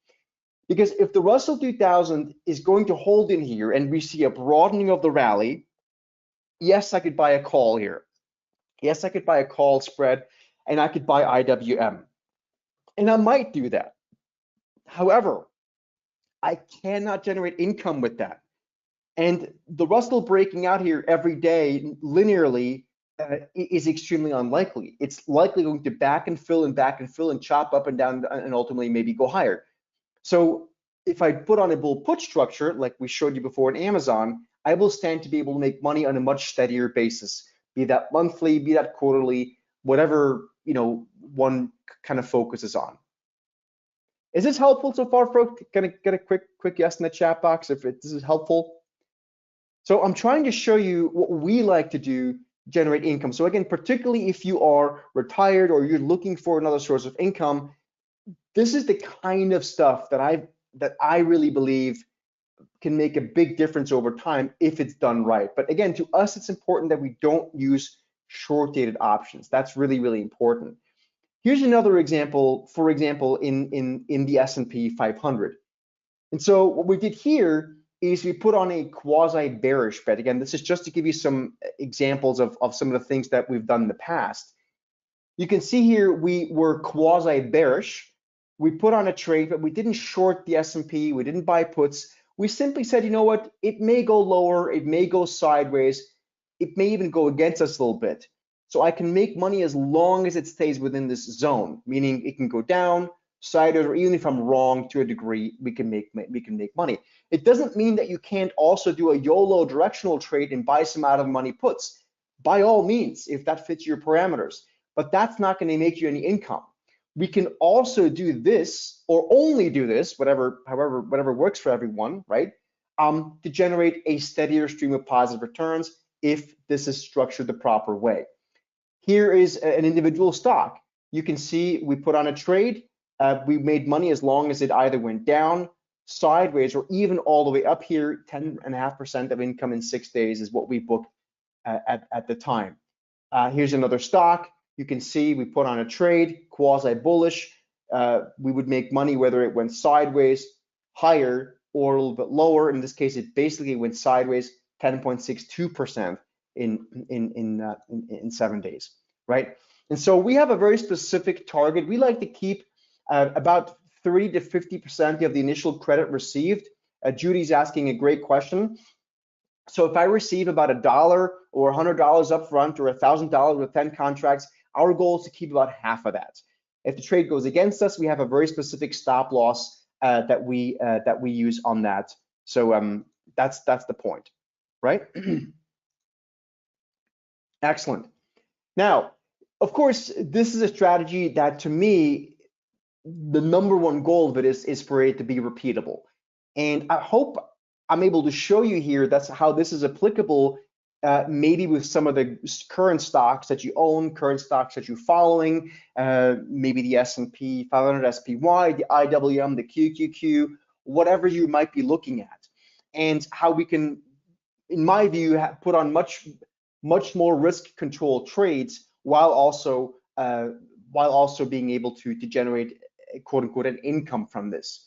Speaker 1: Because if the Russell 2000 is going to hold in here and we see a broadening of the rally, yes, I could buy a call here. Yes, I could buy a call spread, and I could buy IWM. And I might do that. However, I cannot generate income with that. And the Russell breaking out here every day linearly is extremely unlikely. It's likely going to back and fill and chop up and down and ultimately maybe go higher. So if I put on a bull put structure, like we showed you before in Amazon, I will stand to be able to make money on a much steadier basis, be that monthly, be that quarterly, whatever, you know, one kind of focuses on. Is this helpful so far, folks? Can I get a quick yes in the chat box if this is helpful? So I'm trying to show you what we like to do generate income. So again, particularly if you are retired or you're looking for another source of income, this is the kind of stuff that I really believe can make a big difference over time if it's done right. But again, to us, it's important that we don't use short-dated options. That's really, really important. Here's another example, for example, in the S&P 500. And so what we did here is we put on a quasi-bearish bet. Again, this is just to give you some examples of some of the things that we've done in the past. You can see here we were quasi-bearish. We put on a trade, but we didn't short the S&P. We didn't buy puts. We simply said, you know what, it may go lower, it may go sideways, it may even go against us a little bit. So I can make money as long as it stays within this zone, meaning it can go down, sideways, or even if I'm wrong to a degree, we can make money. It doesn't mean that you can't also do a YOLO directional trade and buy some out of money puts. By all means, if that fits your parameters, but that's not going to make you any income. We can also do this, or only do this, whatever works for everyone, right? To generate a steadier stream of positive returns if this is structured the proper way. Here is an individual stock. You can see we put on a trade. We made money as long as it either went down, sideways, or even all the way up here. 10.5% of income in 6 days is what we booked at the time. Here's another stock. You can see we put on a trade, quasi-bullish. We would make money whether it went sideways, higher, or a little bit lower. In this case, it basically went sideways, 10.62% in 7 days, right? And so we have a very specific target. We like to keep about 30 to 50% of the initial credit received. Judy's asking a great question. So if I receive about $1 or $100 up front or $1,000 with 10 contracts, our goal is to keep about half of that. If the trade goes against us, we have a very specific stop loss that we use on that. So that's the point, right? Excellent. Now, of course, this is a strategy that, to me, the number one goal of it is for it to be repeatable. And I hope I'm able to show you here that's how this is applicable, maybe with some of the current stocks that you own, current stocks that you're following, maybe the S&P 500 SPY, the IWM, the QQQ, whatever you might be looking at, and how we can, in my view, put on much more risk control trades while also being able to generate, quote unquote, an income from this.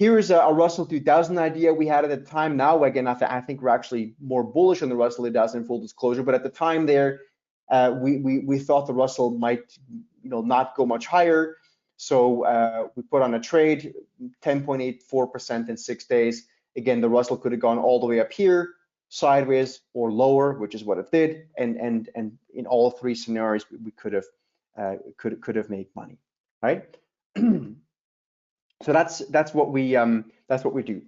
Speaker 1: Here is a Russell 2000 idea we had at the time. Now, again, I think we're actually more bullish on the Russell 2000, full disclosure. But at the time there, we thought the Russell might, not go much higher. So we put on a trade, 10.84% in 6 days. Again, the Russell could have gone all the way up here, sideways or lower, which is what it did. And in all three scenarios, we could have made money, right? So that's what we do.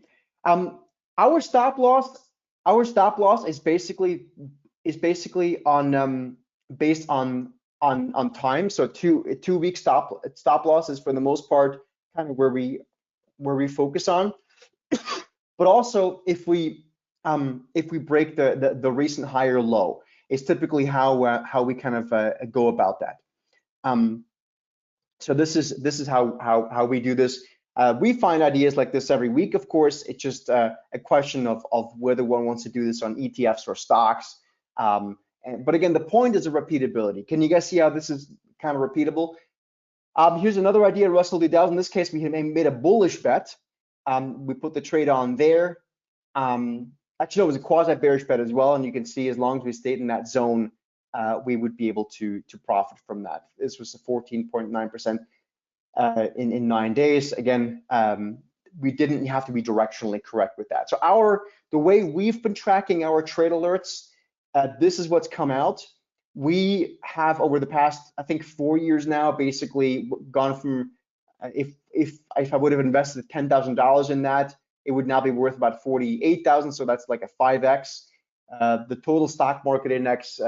Speaker 1: Our stop loss is basically on based on time. So two week stop loss is for the most part kind of where we focus on. But also if we break the recent higher low, is typically how we kind of go about that. So this is how we do this. We find ideas like this every week, of course. It's just a question of whether one wants to do this on ETFs or stocks. But again, the point is the repeatability. Can you guys see how this is kind of repeatable? Here's another idea, Russell 2000. In this case, we made a bullish bet. We put the trade on there. Actually, it was a quasi-bearish bet as well. And you can see as long as we stayed in that zone, we would be able to profit from that. This was a 14.9%. In 9 days. Again, we didn't have to be directionally correct with that. So the way we've been tracking our trade alerts, this is what's come out. We have over the past, I think, 4 years now, basically gone from if I would have invested $10,000 in that, it would now be worth about $48,000. So that's like a 5x. The total stock market index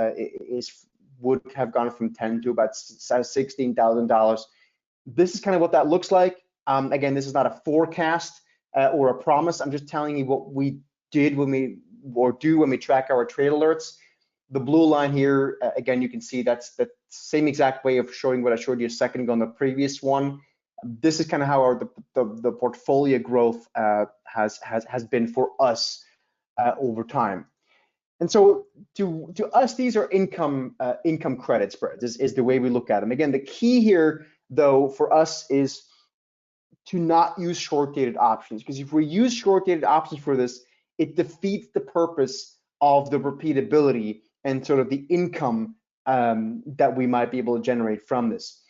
Speaker 1: would have gone from 10 to about $16,000. This is kind of what that looks like. Again, this is not a forecast or a promise. I'm just telling you what we did when we track our trade alerts. The blue line here, again, you can see that's the same exact way of showing what I showed you a second ago on the previous one. This is kind of how the portfolio growth has been for us over time. And so to us, these are income credit spreads is the way we look at them. Again, the key here, though, for us is to not use short-dated options, because if we use short-dated options for this, it defeats the purpose of the repeatability and sort of the income that we might be able to generate from this.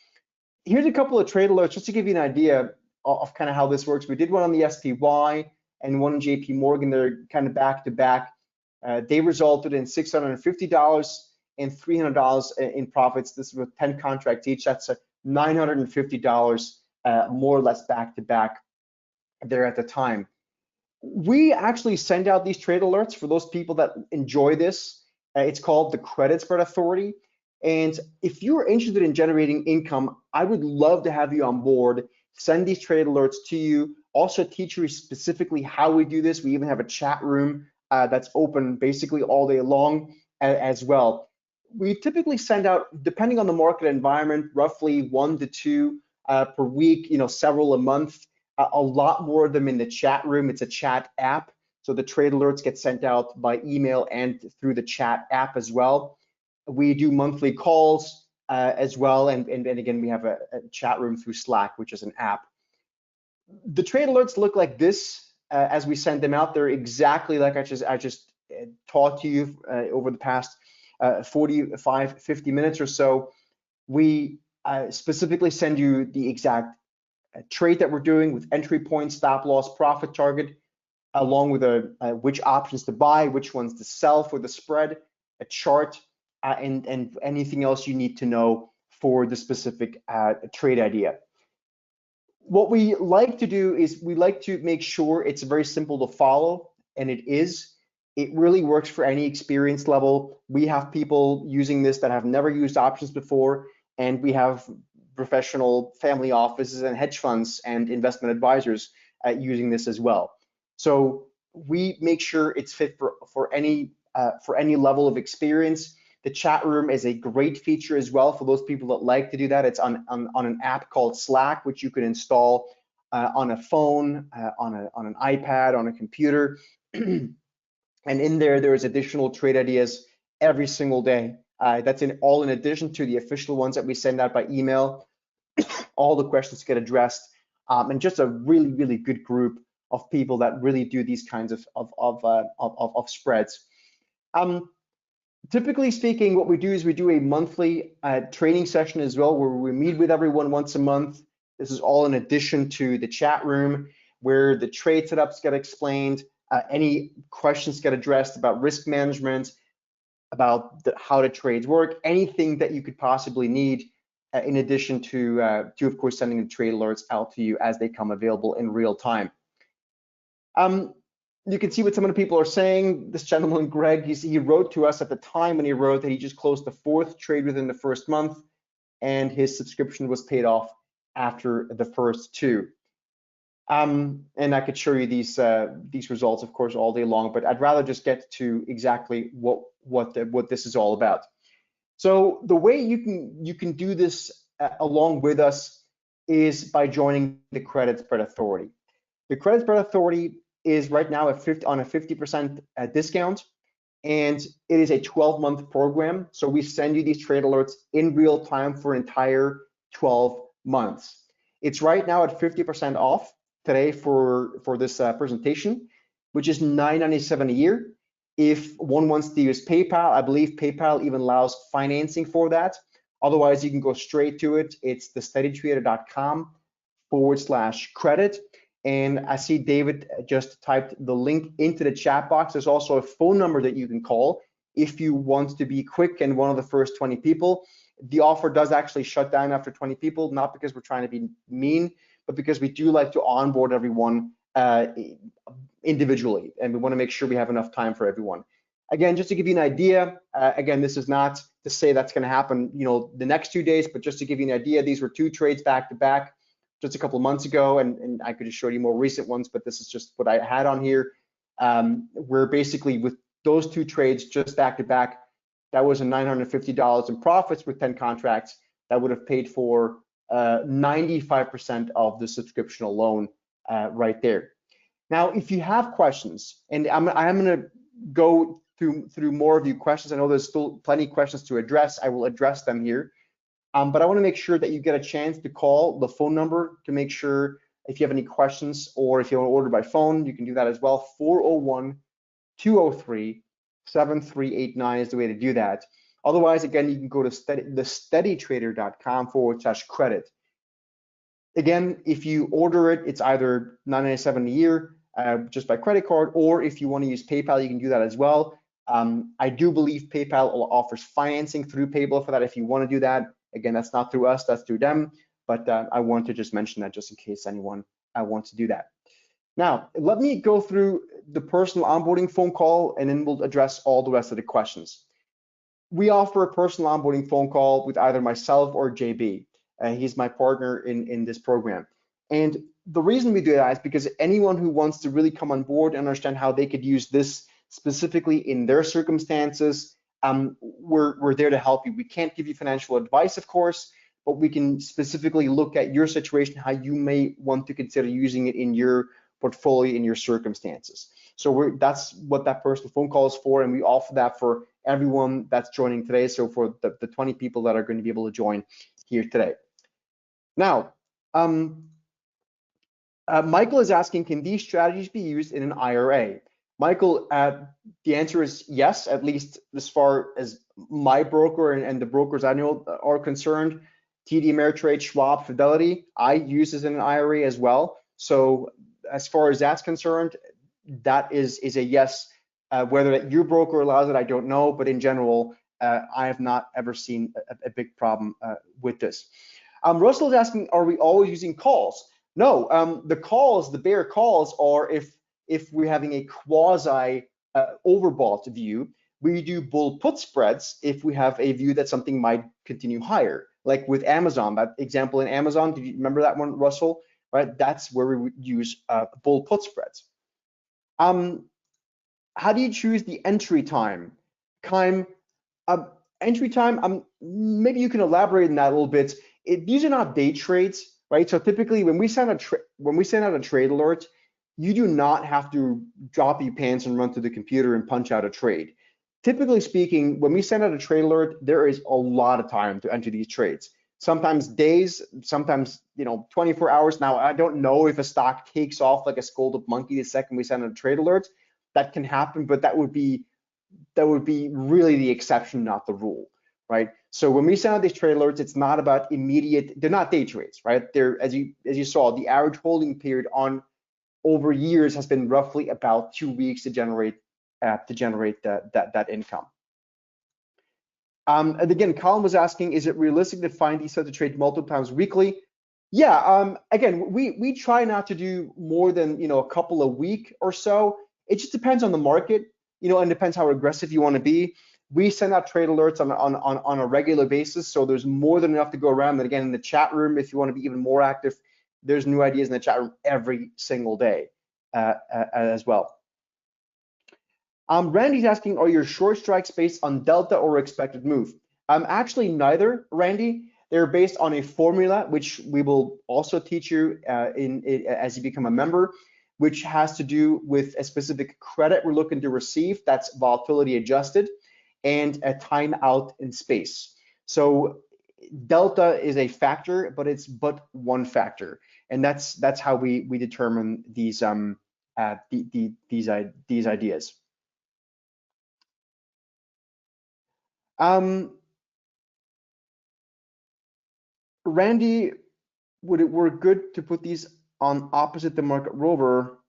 Speaker 1: Here's a couple of trade alerts just to give you an idea of kind of how this works. We did one on the SPY and one on JP Morgan. They're kind of back to back. They resulted in $650 and $300 in profits. This is with 10 contracts each. That's $950 more or less back to back there at the time. We actually send out these trade alerts for those people that enjoy this. It's called the Credit Spread Authority. And if you're interested in generating income, I would love to have you on board, send these trade alerts to you, also teach you specifically how we do this. We even have a chat room that's open basically all day long as well. We typically send out, depending on the market environment, roughly 1 to 2 per week, several a month. A lot more of them in the chat room. It's a chat app, so the trade alerts get sent out by email and through the chat app as well. We do monthly calls as well, and again, we have a chat room through Slack, which is an app. The trade alerts look like this as we send them out. They're exactly like I just taught to you over the past 45, 50 minutes or so. We specifically send you the exact trade that we're doing with entry point, stop loss, profit target, along with which options to buy, which ones to sell for the spread, a chart, and anything else you need to know for the specific trade idea. What we like to do is we like to make sure it's very simple to follow, and it is. It really works for any experience level. We have people using this that have never used options before, and we have professional family offices and hedge funds and investment advisors using this as well. So we make sure it's fit for any level of experience. The chat room is a great feature as well for those people that like to do that. It's on an app called Slack, which you can install on a phone, on an iPad, on a computer. And in there is additional trade ideas every single day. That's all in addition to the official ones that we send out by email. All the questions get addressed, and just a really, really good group of people that really do these kinds of spreads. Typically speaking, what we do is we do a monthly training session as well, where we meet with everyone once a month. This is all in addition to the chat room, where the trade setups get explained, any questions get addressed about risk management, about how the trades work, anything that you could possibly need, in addition to of course sending the trade alerts out to you as they come available in real time. You can see what some of the people are saying. This gentleman, Greg, he wrote to us at the time when he wrote that he just closed the 4th trade within the first month, and his subscription was paid off after the first 2. And I could show you these results, of course, all day long, but I'd rather just get to exactly what this is all about. So the way you can do this along with us is by joining the Credit Spread Authority. The Credit Spread Authority is right now on a 50% discount, and it is a 12-month program. So we send you these trade alerts in real time for an entire 12 months. It's right now at 50% off today for this presentation, which is $9.97 a year. If one wants to use PayPal, I believe PayPal even allows financing for that. Otherwise, you can go straight to it. It's thesteadytrader.com/credit. And I see David just typed the link into the chat box. There's also a phone number that you can call if you want to be quick and one of the first 20 people. The offer does actually shut down after 20 people, not because we're trying to be mean, but because we do like to onboard everyone individually, and we want to make sure we have enough time for everyone. Again, just to give you an idea, again, this is not to say that's going to happen, the next 2 days, but just to give you an idea, these were 2 trades back to back just a couple of months ago, and I could have showed you more recent ones, but this is just what I had on here. We're basically with those 2 trades just back to back, that was a $950 in profits with 10 contracts. That would have paid for 95% of the subscription alone right there. Now, if you have questions, and I'm going to go through more of your questions. I know there's still plenty of questions to address. I will address them here. But I want to make sure that you get a chance to call the phone number to make sure if you have any questions, or if you want to order by phone, you can do that as well. 401-203-7389 is the way to do that. Otherwise, again, you can go to thesteadytrader.com/credit. Again, if you order it, it's either $997 a year just by credit card, or if you want to use PayPal, you can do that as well. I do believe PayPal offers financing through PayPal for that if you want to do that. Again, that's not through us, that's through them. But I want to just mention that just in case anyone wants to do that. Now, let me go through the personal onboarding phone call, and then we'll address all the rest of the questions. We offer a personal onboarding phone call with either myself or JB. He's my partner in this program. And the reason we do that is because anyone who wants to really come on board and understand how they could use this specifically in their circumstances, we're there to help you. We can't give you financial advice, of course, but we can specifically look at your situation, how you may want to consider using it in your portfolio, in your circumstances. So that's what that personal phone call is for, and we offer that for everyone that's joining today. So for the 20 people that are going to be able to join here today. Now, Michael is asking, can these strategies be used in an IRA? Michael, the answer is yes, at least as far as my broker and the brokers I know are concerned. TD Ameritrade, Schwab, Fidelity, I use this in an IRA as well. So as far as that's concerned, that is a yes. Whether your broker allows it, I don't know, but in general, I have not ever seen a big problem with this. Russell is asking, are we always using calls? No, the calls, the bear calls are if we're having a quasi overbought view. We do bull put spreads if we have a view that something might continue higher. Like with Amazon, that example in Amazon, did you remember that one, Russell? Right, that's where we would use bull put spreads. How do you choose the entry time? Entry time, maybe you can elaborate on that a little bit. These are not day trades, right? So typically when we send out a trade alert, you do not have to drop your pants and run to the computer and punch out a trade. Typically speaking, when we send out a trade alert, there is a lot of time to enter these trades. Sometimes days, sometimes 24 hours. Now, I don't know if a stock takes off like a scolded monkey the second we send out a trade alert. That can happen, but that would be really the exception, not the rule, right? So when we send out these trade alerts, it's not about immediate. They're not day trades, right? They're as you saw, the average holding period on over years has been roughly about 2 weeks to generate that income. And again, Colin was asking, is it realistic to find these sets of trades multiple times weekly? Yeah. Again, we try not to do more than a couple a week or so. It just depends on the market, and depends how aggressive you want to be. We send out trade alerts on a regular basis, so there's more than enough to go around. And again, in the chat room, if you want to be even more active, there's new ideas in the chat room every single day as well. Randy's asking, are your short strikes based on delta or expected move? Actually, neither, Randy. They're based on a formula, which we will also teach you as you become a member, which has to do with a specific credit we're looking to receive that's volatility adjusted, and a time out in space. So delta is a factor, but it's but one factor, and that's how we determine these ideas. Randy, would it work good to put these on opposite the market rover?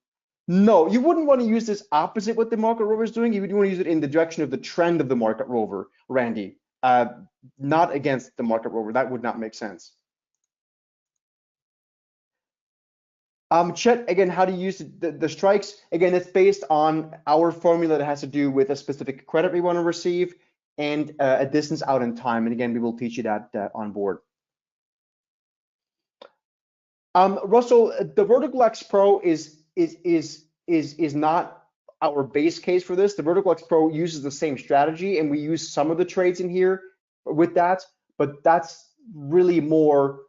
Speaker 1: No, you wouldn't want to use this opposite what the market rover is doing. You would want to use it in the direction of the trend of the market rover, Randy, not against the market rover. That would not make sense. Chet, again, how to use the strikes? Again, it's based on our formula that has to do with a specific credit we want to receive and a distance out in time. And again, we will teach you that on board. Russell, the Vertical X Pro is not our base case for this. The Vertical X Pro uses the same strategy, and we use some of the trades in here with that, but that's really more.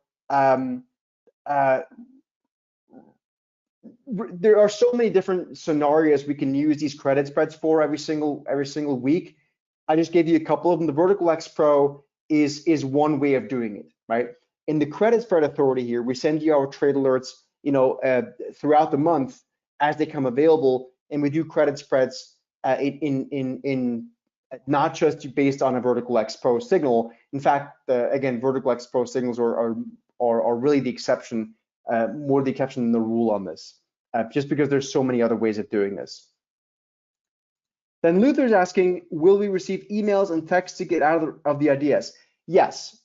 Speaker 1: There are so many different scenarios we can use these credit spreads for every single week. I just gave you a couple of them. The Vertical X Pro is one way of doing it, right? In the credit spread authority here, we send you our trade alerts, throughout the month as they come available, and we do credit spreads in not just based on a Vertical X Pro signal. In fact, again, Vertical X Pro signals are really the exception, more the exception than the rule on this, just because there's so many other ways of doing this. Then Luther's asking, will we receive emails and texts to get out of the IDS? Yes,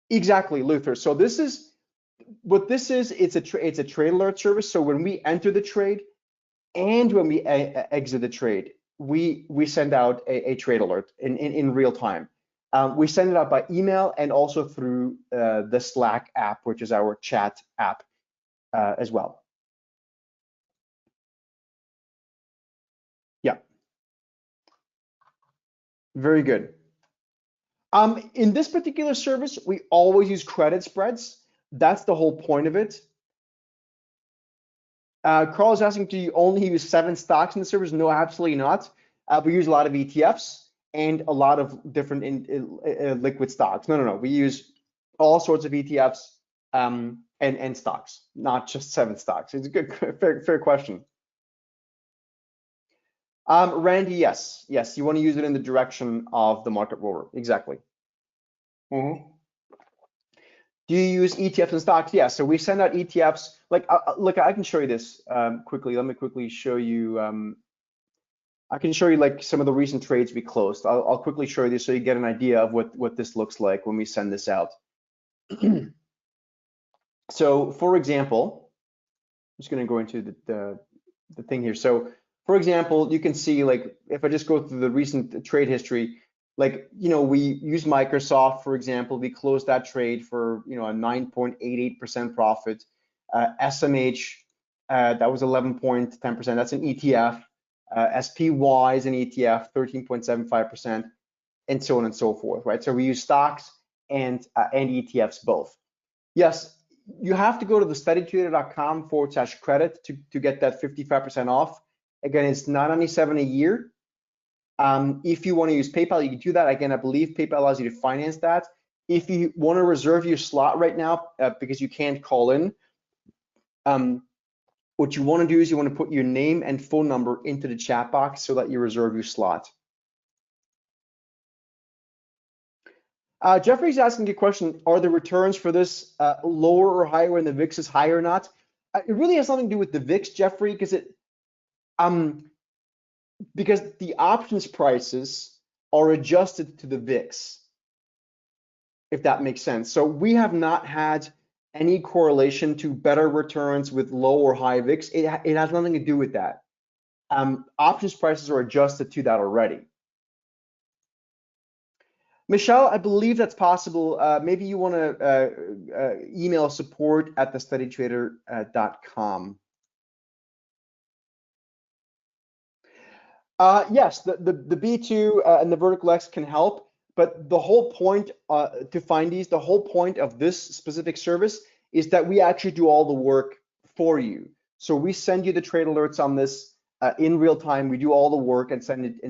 Speaker 1: exactly, Luther. So this is what this is. It's a trade alert service. So when we enter the trade and when we exit the trade, we send out a trade alert in real time. We send it out by email and also through the Slack app, which is our chat app as well. Yeah, very good. In this particular service, we always use credit spreads. That's the whole point of it. Carl is asking, do you only use 7 stocks in the service? No, absolutely not. We use a lot of ETFs and a lot of different liquid stocks. No. We use all sorts of ETFs and stocks, not just 7 stocks. It's a good, fair question. Randy, yes, you want to use it in the direction of the market rover, exactly. Do you use ETFs and stocks? Yeah, so we send out ETFs. Like, look, I can show you this quickly. Let me quickly show you. I can show you like some of the recent trades we closed. I'll quickly show you this so you get an idea of what this looks like when we send this out. So, for example, I'm just going to go into the thing here. So, for example, you can see, like, if I just go through the recent trade history, like, we use Microsoft, for example. We closed that trade for, a 9.88% profit. SMH, that was 11.10%. That's an ETF. SPY is an ETF, 13.75%, and so on and so forth, right? So we use stocks and ETFs both. Yes, you have to go to the studytrader.com/credit to get that 55% off. Again, it's $997 a year. If you want to use PayPal, you can do that. Again, I believe PayPal allows you to finance that. If you want to reserve your slot right now, because you can't call in, what you want to do is you want to put your name and phone number into the chat box so that you reserve your slot. Jeffrey's asking a question, are the returns for this lower or higher when the VIX is higher or not? It really has nothing to do with the VIX, Jeffrey, because the options prices are adjusted to the VIX, if that makes sense. So we have not had any correlation to better returns with low or high VIX. It has nothing to do with that. Options prices are adjusted to that already. Michelle, I believe that's possible. Maybe you want to email support@thestudytrader.com. Yes, the B2 and the Vertical X can help, but the whole point to find these, the whole point of this specific service is that we actually do all the work for you. So we send you the trade alerts on this in real time. We do all the work and send it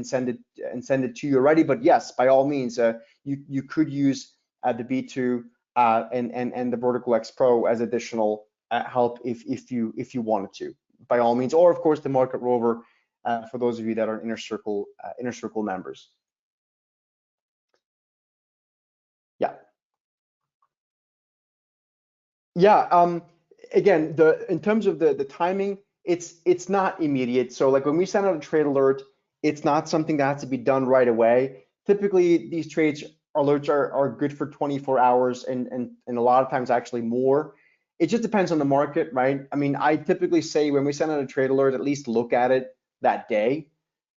Speaker 1: to you already. But yes, by all means, you could use the B2 and the Vertical X Pro as additional help if you wanted to, by all means, or of course the Market Rover for those of you that are Inner Circle members. Yeah. Again, in terms of the timing, it's not immediate. So like when we send out a trade alert, it's not something that has to be done right away. Typically, these trades alerts are good for 24 hours and a lot of times actually more. It just depends on the market, right? I mean, I typically say when we send out a trade alert, at least look at it that day.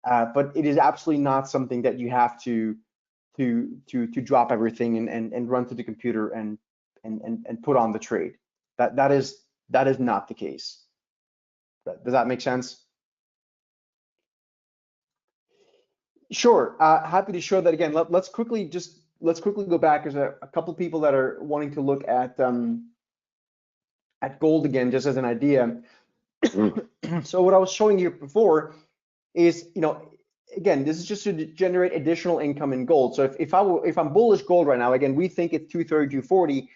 Speaker 1: But it is absolutely not something that you have to drop everything and run to the computer and put on the trade. That is not the case. Does that make sense? Sure. Happy to show that again. Let's quickly go back. There's a couple people that are wanting to look at gold again, just as an idea. So what I was showing you before is, again, this is just to generate additional income in gold. So if I'm bullish gold right now, again, we think it's 230, 240.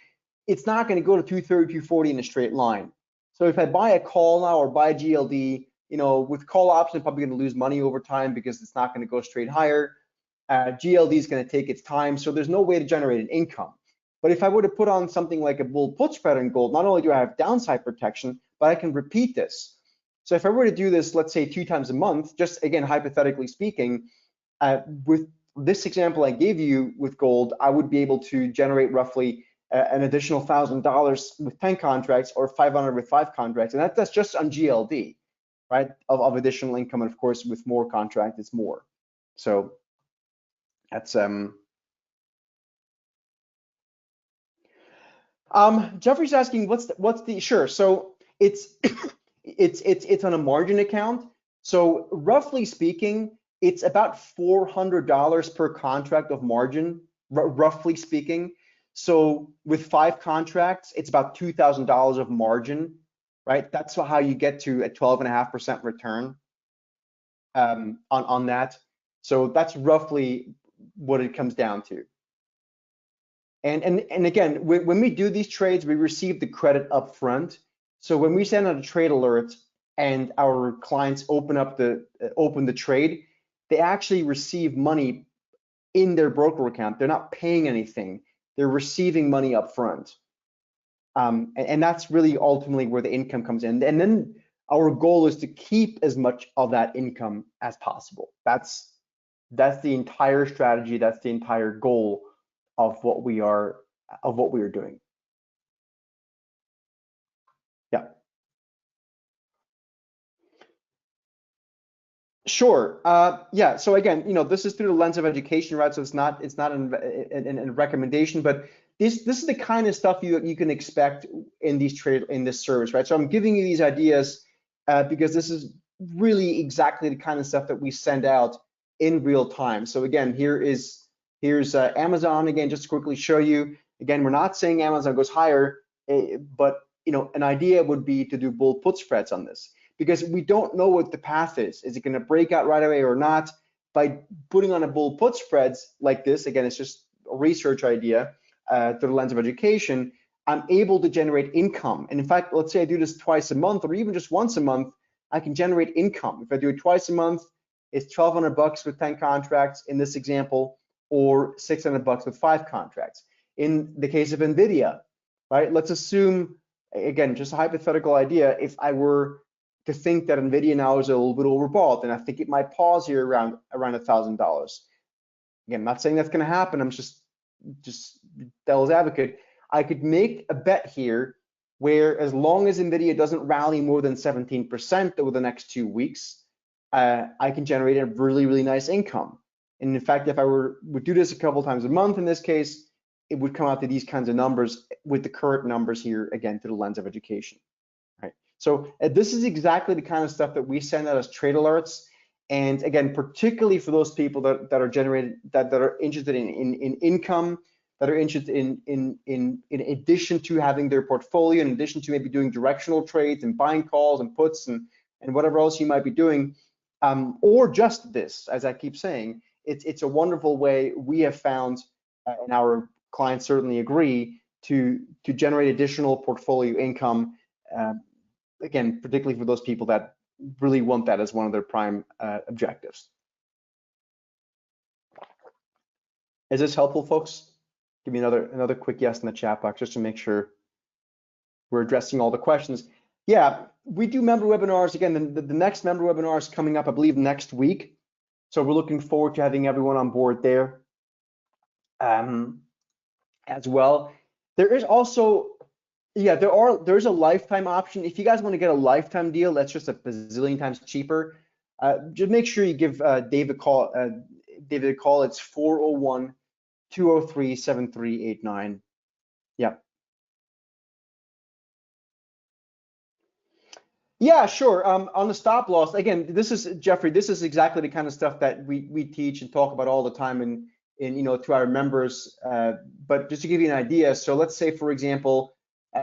Speaker 1: It's not going to go to 230, 240 in a straight line. So if I buy a call now or buy GLD, with call options, I'm probably going to lose money over time because it's not going to go straight higher. GLD is going to take its time, so there's no way to generate an income. But if I were to put on something like a bull put spread in gold, not only do I have downside protection, but I can repeat this. So if I were to do this, let's say 2 times a month, just again, hypothetically speaking, with this example I gave you with gold, I would be able to generate roughly an additional $1,000 with 10 contracts or 500 with 5 contracts. And that's just on GLD, right? Of additional income. And of course, with more contracts, it's more. So that's Jeffrey's asking what's the sure. So it's it's on a margin account. So roughly speaking, it's about $400 per contract of margin, roughly speaking. So with 5 contracts, it's about $2,000 of margin, right? That's how you get to a 12.5% return on that. So that's roughly what it comes down to. And again, when we do these trades, we receive the credit up front. So when we send out a trade alert and our clients open the trade, they actually receive money in their broker account. They're not paying anything. They're receiving money up front. And that's really ultimately where the income comes in. And then our goal is to keep as much of that income as possible. That's the entire strategy. That's the entire goal of what we are doing. Yeah. Sure. Yeah. So again, this is through the lens of education, right? So it's not a recommendation, but this is the kind of stuff you can expect in this service, right? So I'm giving you these ideas because this is really exactly the kind of stuff that we send out in real time. So again, here's Amazon again, just to quickly show you. Again, we're not saying Amazon goes higher, but an idea would be to do bull put spreads on this, because we don't know what the path is. Is it going to break out right away or not? By putting on a bull put spreads like this, again, it's just a research idea through the lens of education, I'm able to generate income. And in fact, let's say I do this twice a month or even just once a month, I can generate income. If I do it twice a month, it's $1,200 with 10 contracts in this example, or $600 with 5 contracts. In the case of NVIDIA, right? Let's assume, again, just a hypothetical idea, if I were to think that NVIDIA now is a little bit overbought, and I think it might pause here around $1,000. Again, I'm not saying that's going to happen. I'm just devil's advocate. I could make a bet here where, as long as NVIDIA doesn't rally more than 17% over the next 2 weeks, I can generate a really, really nice income. And in fact, if I would do this a couple times a month in this case, it would come out to these kinds of numbers with the current numbers here, again, through the lens of education. Right. So this is exactly the kind of stuff that we send out as trade alerts. And again, particularly for those people that are interested in income, that are interested in addition to having their portfolio, in addition to maybe doing directional trades and buying calls and puts and whatever else you might be doing, or just this, as I keep saying, it's a wonderful way we have found, and our clients certainly agree, to generate additional portfolio income. Again, particularly for those people that really want that as one of their prime objectives. Is this helpful, folks? Give me another quick yes in the chat box just to make sure we're addressing all the questions. Yeah, we do member webinars. Again, the next member webinar is coming up, I believe, next week. So we're looking forward to having everyone on board there as well. There is also, yeah, there's a lifetime option. If you guys want to get a lifetime deal, that's just a bazillion times cheaper. Just make sure you give David a call. It's 401-203-7389. Yeah. Yeah, sure. On the stop loss, again, this is Jeffrey. This is exactly the kind of stuff that we teach and talk about all the time, in to our members. But just to give you an idea, so let's say, for example,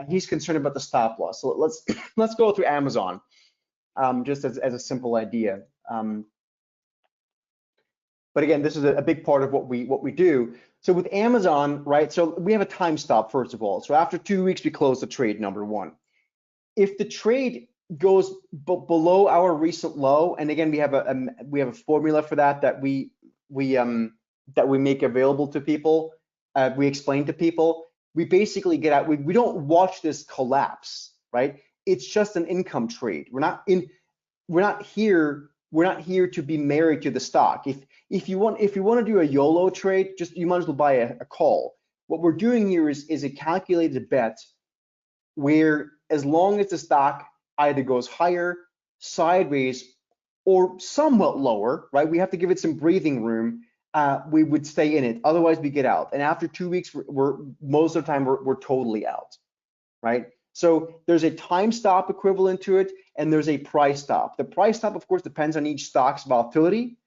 Speaker 1: he's concerned about the stop loss. So let's let's go through Amazon, just as a simple idea. But again, this is a big part of what we do. So with Amazon, right? So we have a time stop first of all. So after 2 weeks, we close the trade. Number one. If the trade goes below our recent low, and again, we have a formula for that we make available to people. We explain to people. We basically get out. We don't watch this collapse, right? It's just an income trade. We're not here to be married to the stock. If you want to do a YOLO trade, you might as well buy a call. What we're doing here is a calculated bet where, as long as the stock either goes higher, sideways, or somewhat lower, right? We have to give it some breathing room. We would stay in it. Otherwise, we get out. And after 2 weeks, we're most of the time we're totally out, right? So there's a time stop equivalent to it, and there's a price stop. The price stop, of course, depends on each stock's volatility,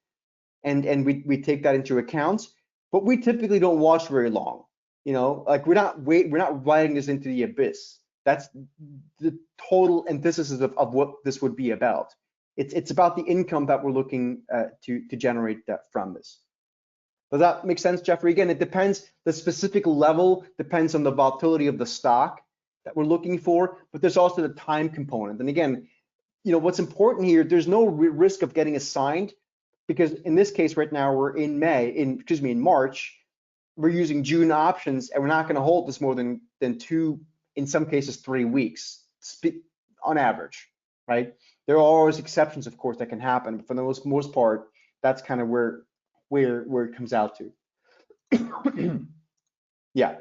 Speaker 1: and we take that into account. But we typically don't watch very long. Like we're not riding this into the abyss. That's the total antithesis of what this would be about. It's about the income that we're looking to generate from this. Does that make sense, Jeffrey? Again, it depends. The specific level depends on the volatility of the stock that we're looking for, but there's also the time component. And again, what's important here, there's no risk of getting assigned, because in this case right now we're in March. We're using June options, and we're not going to hold this more than 2, in some cases 3 weeks on average, right? There are always exceptions, of course, that can happen, but for the most part, that's kind of where it comes out to. Yeah.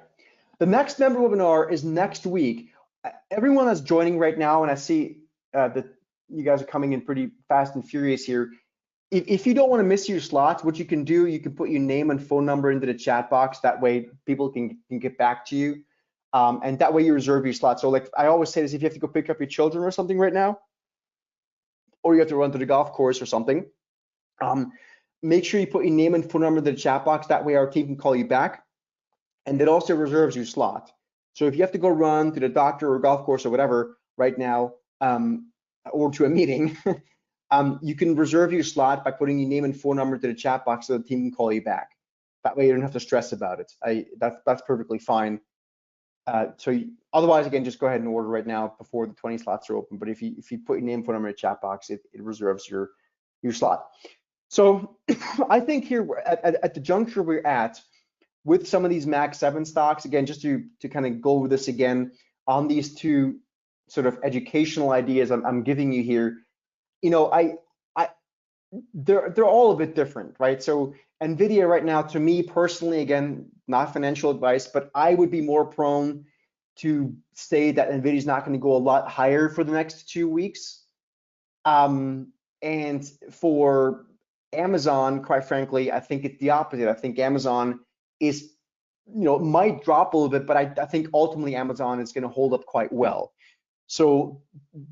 Speaker 1: The next member webinar is next week. Everyone that's joining right now, and I see that you guys are coming in pretty fast and furious here. If you don't want to miss your slots, what you can do, you can put your name and phone number into the chat box. That way people can get back to you. And that way you reserve your slot. So like I always say this, if you have to go pick up your children or something right now, or you have to run to the golf course or something, make sure you put your name and phone number in the chat box. That way our team can call you back. And it also reserves your slot. So if you have to go run to the doctor or golf course or whatever right now, or to a meeting, you can reserve your slot by putting your name and phone number to the chat box so the team can call you back. That way you don't have to stress about it. That's perfectly fine. Otherwise, again, just go ahead and order right now before the 20 slots are open. But if you put your name and phone number in the chat box, it reserves your slot. So I think here at the juncture we're at with some of these Mag 7 stocks, again, just to kind of go over this again on these two sort of educational ideas I'm giving you here. They're all a bit different, right? So NVIDIA right now, to me personally, again, not financial advice, but I would be more prone to say that NVIDIA is not going to go a lot higher for the next 2 weeks. And for Amazon, quite frankly, I think it's the opposite. I think Amazon is, might drop a little bit, but I think ultimately Amazon is going to hold up quite well. So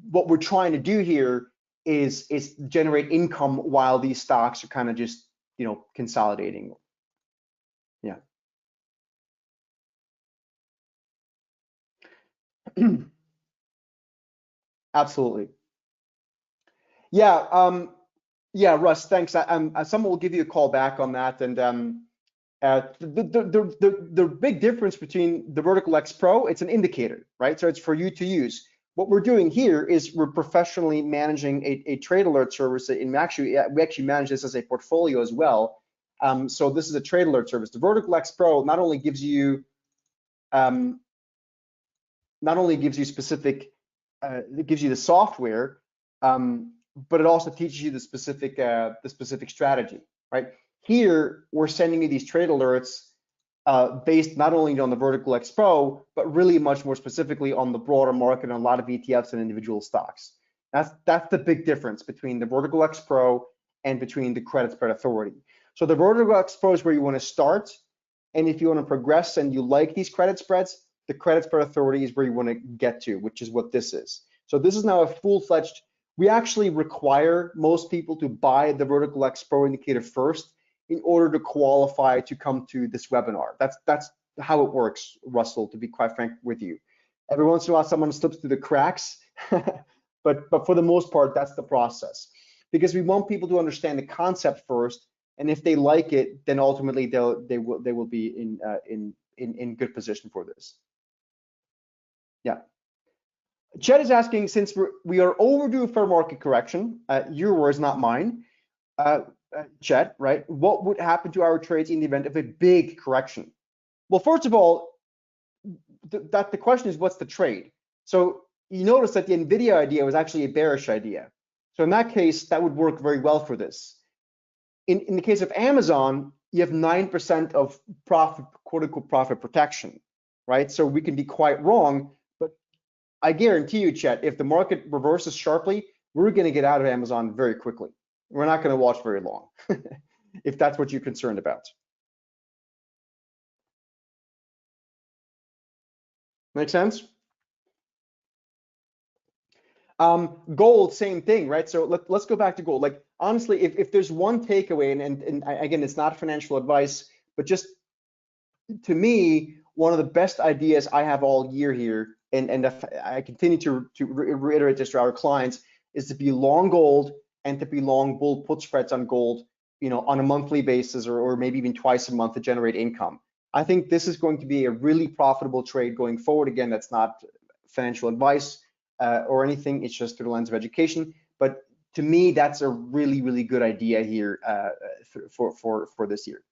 Speaker 1: what we're trying to do here is generate income while these stocks are kind of just, consolidating. Yeah. Absolutely. Yeah. Yeah, Russ, thanks. Someone will give you a call back on that. And the big difference between the Vertical X Pro, it's an indicator, right? So it's for you to use. What we're doing here is we're professionally managing a trade alert service. And we actually manage this as a portfolio as well. So this is a trade alert service. The Vertical X Pro not only gives you specific, it gives you the software, but it also teaches you the specific strategy, right? Here, we're sending you these trade alerts based not only on the Vertical X Pro, but really much more specifically on the broader market and a lot of ETFs and individual stocks. That's the big difference between the Vertical X Pro and between the Credit Spread Authority. So the Vertical X Pro is where you want to start, and if you want to progress and you like these credit spreads, the Credit Spread Authority is where you want to get to, which is what this is. So this is now a full-fledged We actually require most people to buy the Vertical X Pro indicator first in order to qualify to come to this webinar. That's how it works, Russell, to be quite frank with you. Every once in a while, someone slips through the cracks, but for the most part, that's the process. Because we want people to understand the concept first, and if they like it, then ultimately they will be in good position for this. Yeah. Chet is asking, since we are overdue for market correction, your words, not mine, Chet, right? What would happen to our trades in the event of a big correction? Well, first of all, the question is, what's the trade? So you notice that the NVIDIA idea was actually a bearish idea. So in that case, that would work very well for this. In the case of Amazon, you have 9% of profit, quote unquote, profit protection, right? So we can be quite wrong, but I guarantee you, Chet, if the market reverses sharply, we're going to get out of Amazon very quickly. We're not going to watch very long, if that's what you're concerned about. Make sense? Gold, same thing, right? So let's go back to gold. Like, honestly, if there's one takeaway, and again, it's not financial advice, but just to me, one of the best ideas I have all year here, and I continue to reiterate this to our clients, is to be long gold and to be long bull put spreads on gold, you know, on a monthly basis or maybe even twice a month to generate income. I think this is going to be a really profitable trade going forward. Again, that's not financial advice or anything. It's just through the lens of education. But to me, that's a really, really good idea here for this year.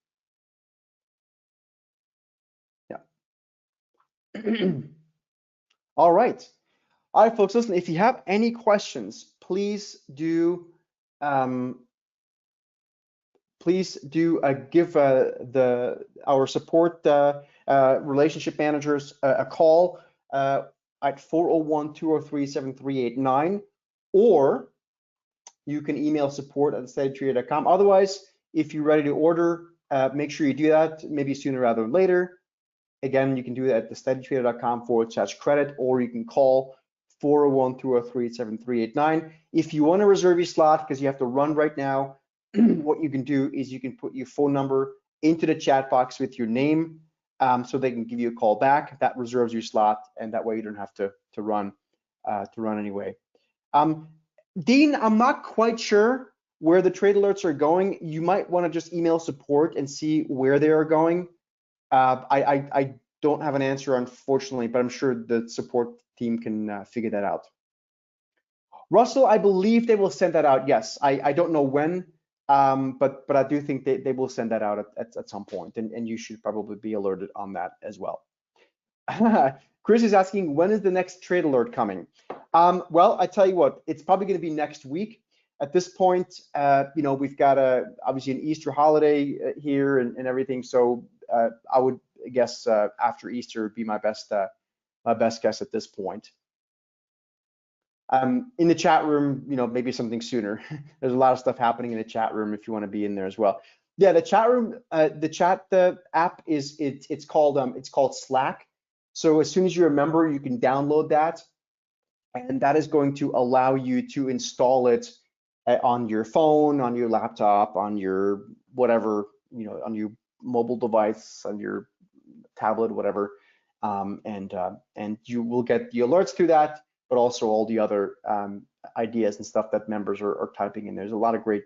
Speaker 1: Yeah. All right. All right, folks, listen, if you have any questions, please do give our support relationship managers a call at 401-203-7389, or you can email support@steadytrader.com. Otherwise, if you're ready to order, make sure you do that maybe sooner rather than later. Again, you can do that at thesteadytrader.com/credit, or you can call 401-203-7389. If you want to reserve your slot because you have to run right now, what you can do is you can put your phone number into the chat box with your name, so they can give you a call back. That reserves your slot, and that way you don't have to run anyway. Dean, I'm not quite sure where the trade alerts are going. You might want to just email support and see where they are going. I don't have an answer, unfortunately, but I'm sure the support team can figure that out. Russell, I believe they will send that out. Yes, I don't know when, but I do think they will send that out at some point, and you should probably be alerted on that as well. Chris is asking, when is the next trade alert coming? Well, I tell you what, it's probably going to be next week. At this point, you know, we've got obviously an Easter holiday here and everything, so I would guess after Easter would be my best guess at this point. In the chat room, you know, maybe something sooner. There's a lot of stuff happening in the chat room if you want to be in there as well. Yeah, the chat room, the chat app it's called Slack. So as soon as you're a member, you can download that, and that is going to allow you to install it on your phone, on your laptop, on your whatever, you know, on your mobile device, on your tablet, whatever, and you will get the alerts through that, but also all the other ideas and stuff that members are typing in. There's a lot of great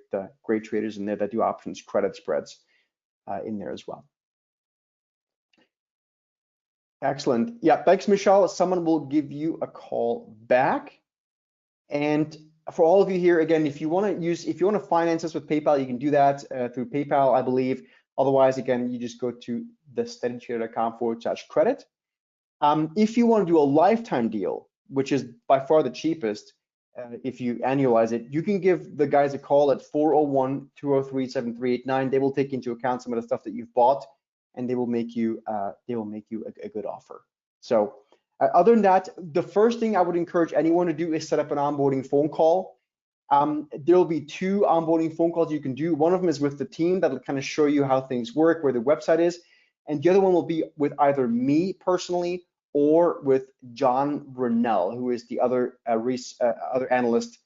Speaker 1: traders in there that do options, credit spreads in there as well. Excellent. Yeah, thanks, Michelle. Someone will give you a call back. And for all of you here, again, if you want to finance us with PayPal, you can do that through PayPal, I believe. Otherwise, again, you just go to thesteadytrader.com/credit. If you want to do a lifetime deal, which is by far the cheapest, if you annualize it, you can give the guys a call at 401-203-7389. They will take into account some of the stuff that you've bought, and they will make you a good offer. So other than that, the first thing I would encourage anyone to do is set up an onboarding phone call. There will be 2 onboarding phone calls you can do. One of them is with the team that'll kind of show you how things work, where the website is, and the other one will be with either me personally or with John Brunel, who is the other analyst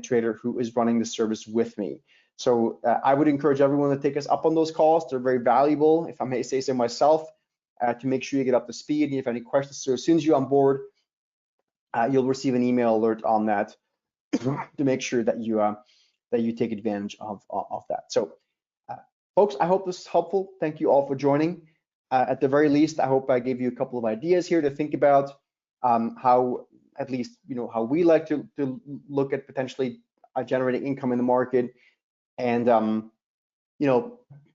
Speaker 1: trader who is running the service with me. So I would encourage everyone to take us up on those calls. They're very valuable, if I may say so myself, to make sure you get up to speed. And if you have any questions, so as soon as you're on board, you'll receive an email alert on that to make sure that you take advantage of that. So folks, I hope this is helpful. Thank you all for joining. At the very least, I hope I gave you a couple of ideas here to think about how, at least, how we like to look at potentially generating income in the market. And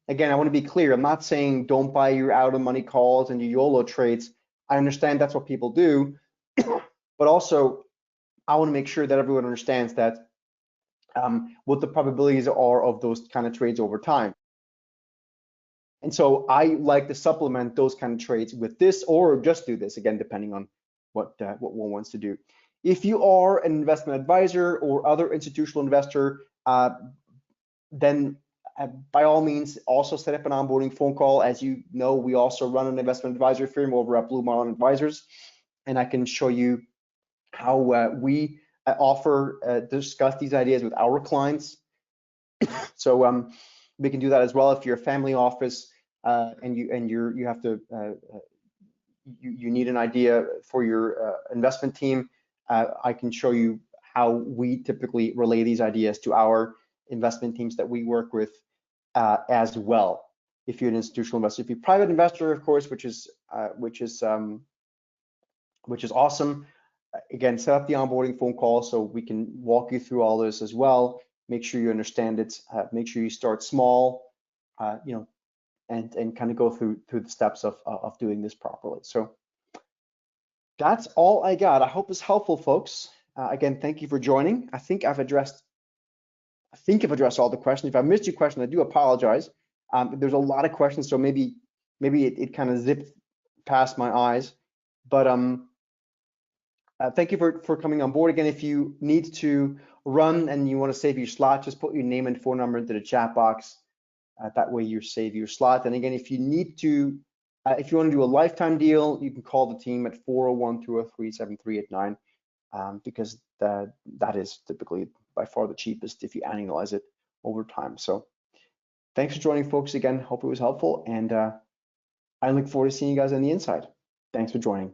Speaker 1: again, I want to be clear. I'm not saying don't buy your out of money calls and your YOLO trades. I understand that's what people do, but also I want to make sure that everyone understands that what the probabilities are of those kind of trades over time. And so I like to supplement those kind of trades with this, or just do this, again, depending on what one wants to do. If you are an investment advisor or other institutional investor, then by all means, also set up an onboarding phone call. As you know, we also run an investment advisory firm over at Blue Marlin Advisors, and I can show you how we discuss these ideas with our clients. So we can do that as well. If you're a family office and you have to you need an idea for your investment team, I can show you how we typically relay these ideas to our investment teams that we work with as well. If you're an institutional investor, if you're a private investor, of course, which is awesome. Again, set up the onboarding phone call so we can walk you through all this as well. Make sure you understand it. Make sure you start small, and kind of go through the steps of doing this properly. So that's all I got. I hope it's helpful, folks. Again, thank you for joining. I think I've addressed all the questions. If I missed your question, I do apologize. There's a lot of questions, so maybe it kind of zipped past my eyes. But thank you for coming on board. Again, if you need to run and you want to save your slot, just put your name and phone number into the chat box. That way you save your slot. And again, if you need to, if you want to do a lifetime deal, you can call the team at 401-203-7389, because that is typically by far the cheapest if you annualize it over time. So thanks for joining, folks. Again, hope it was helpful, and I look forward to seeing you guys on the inside. Thanks for joining.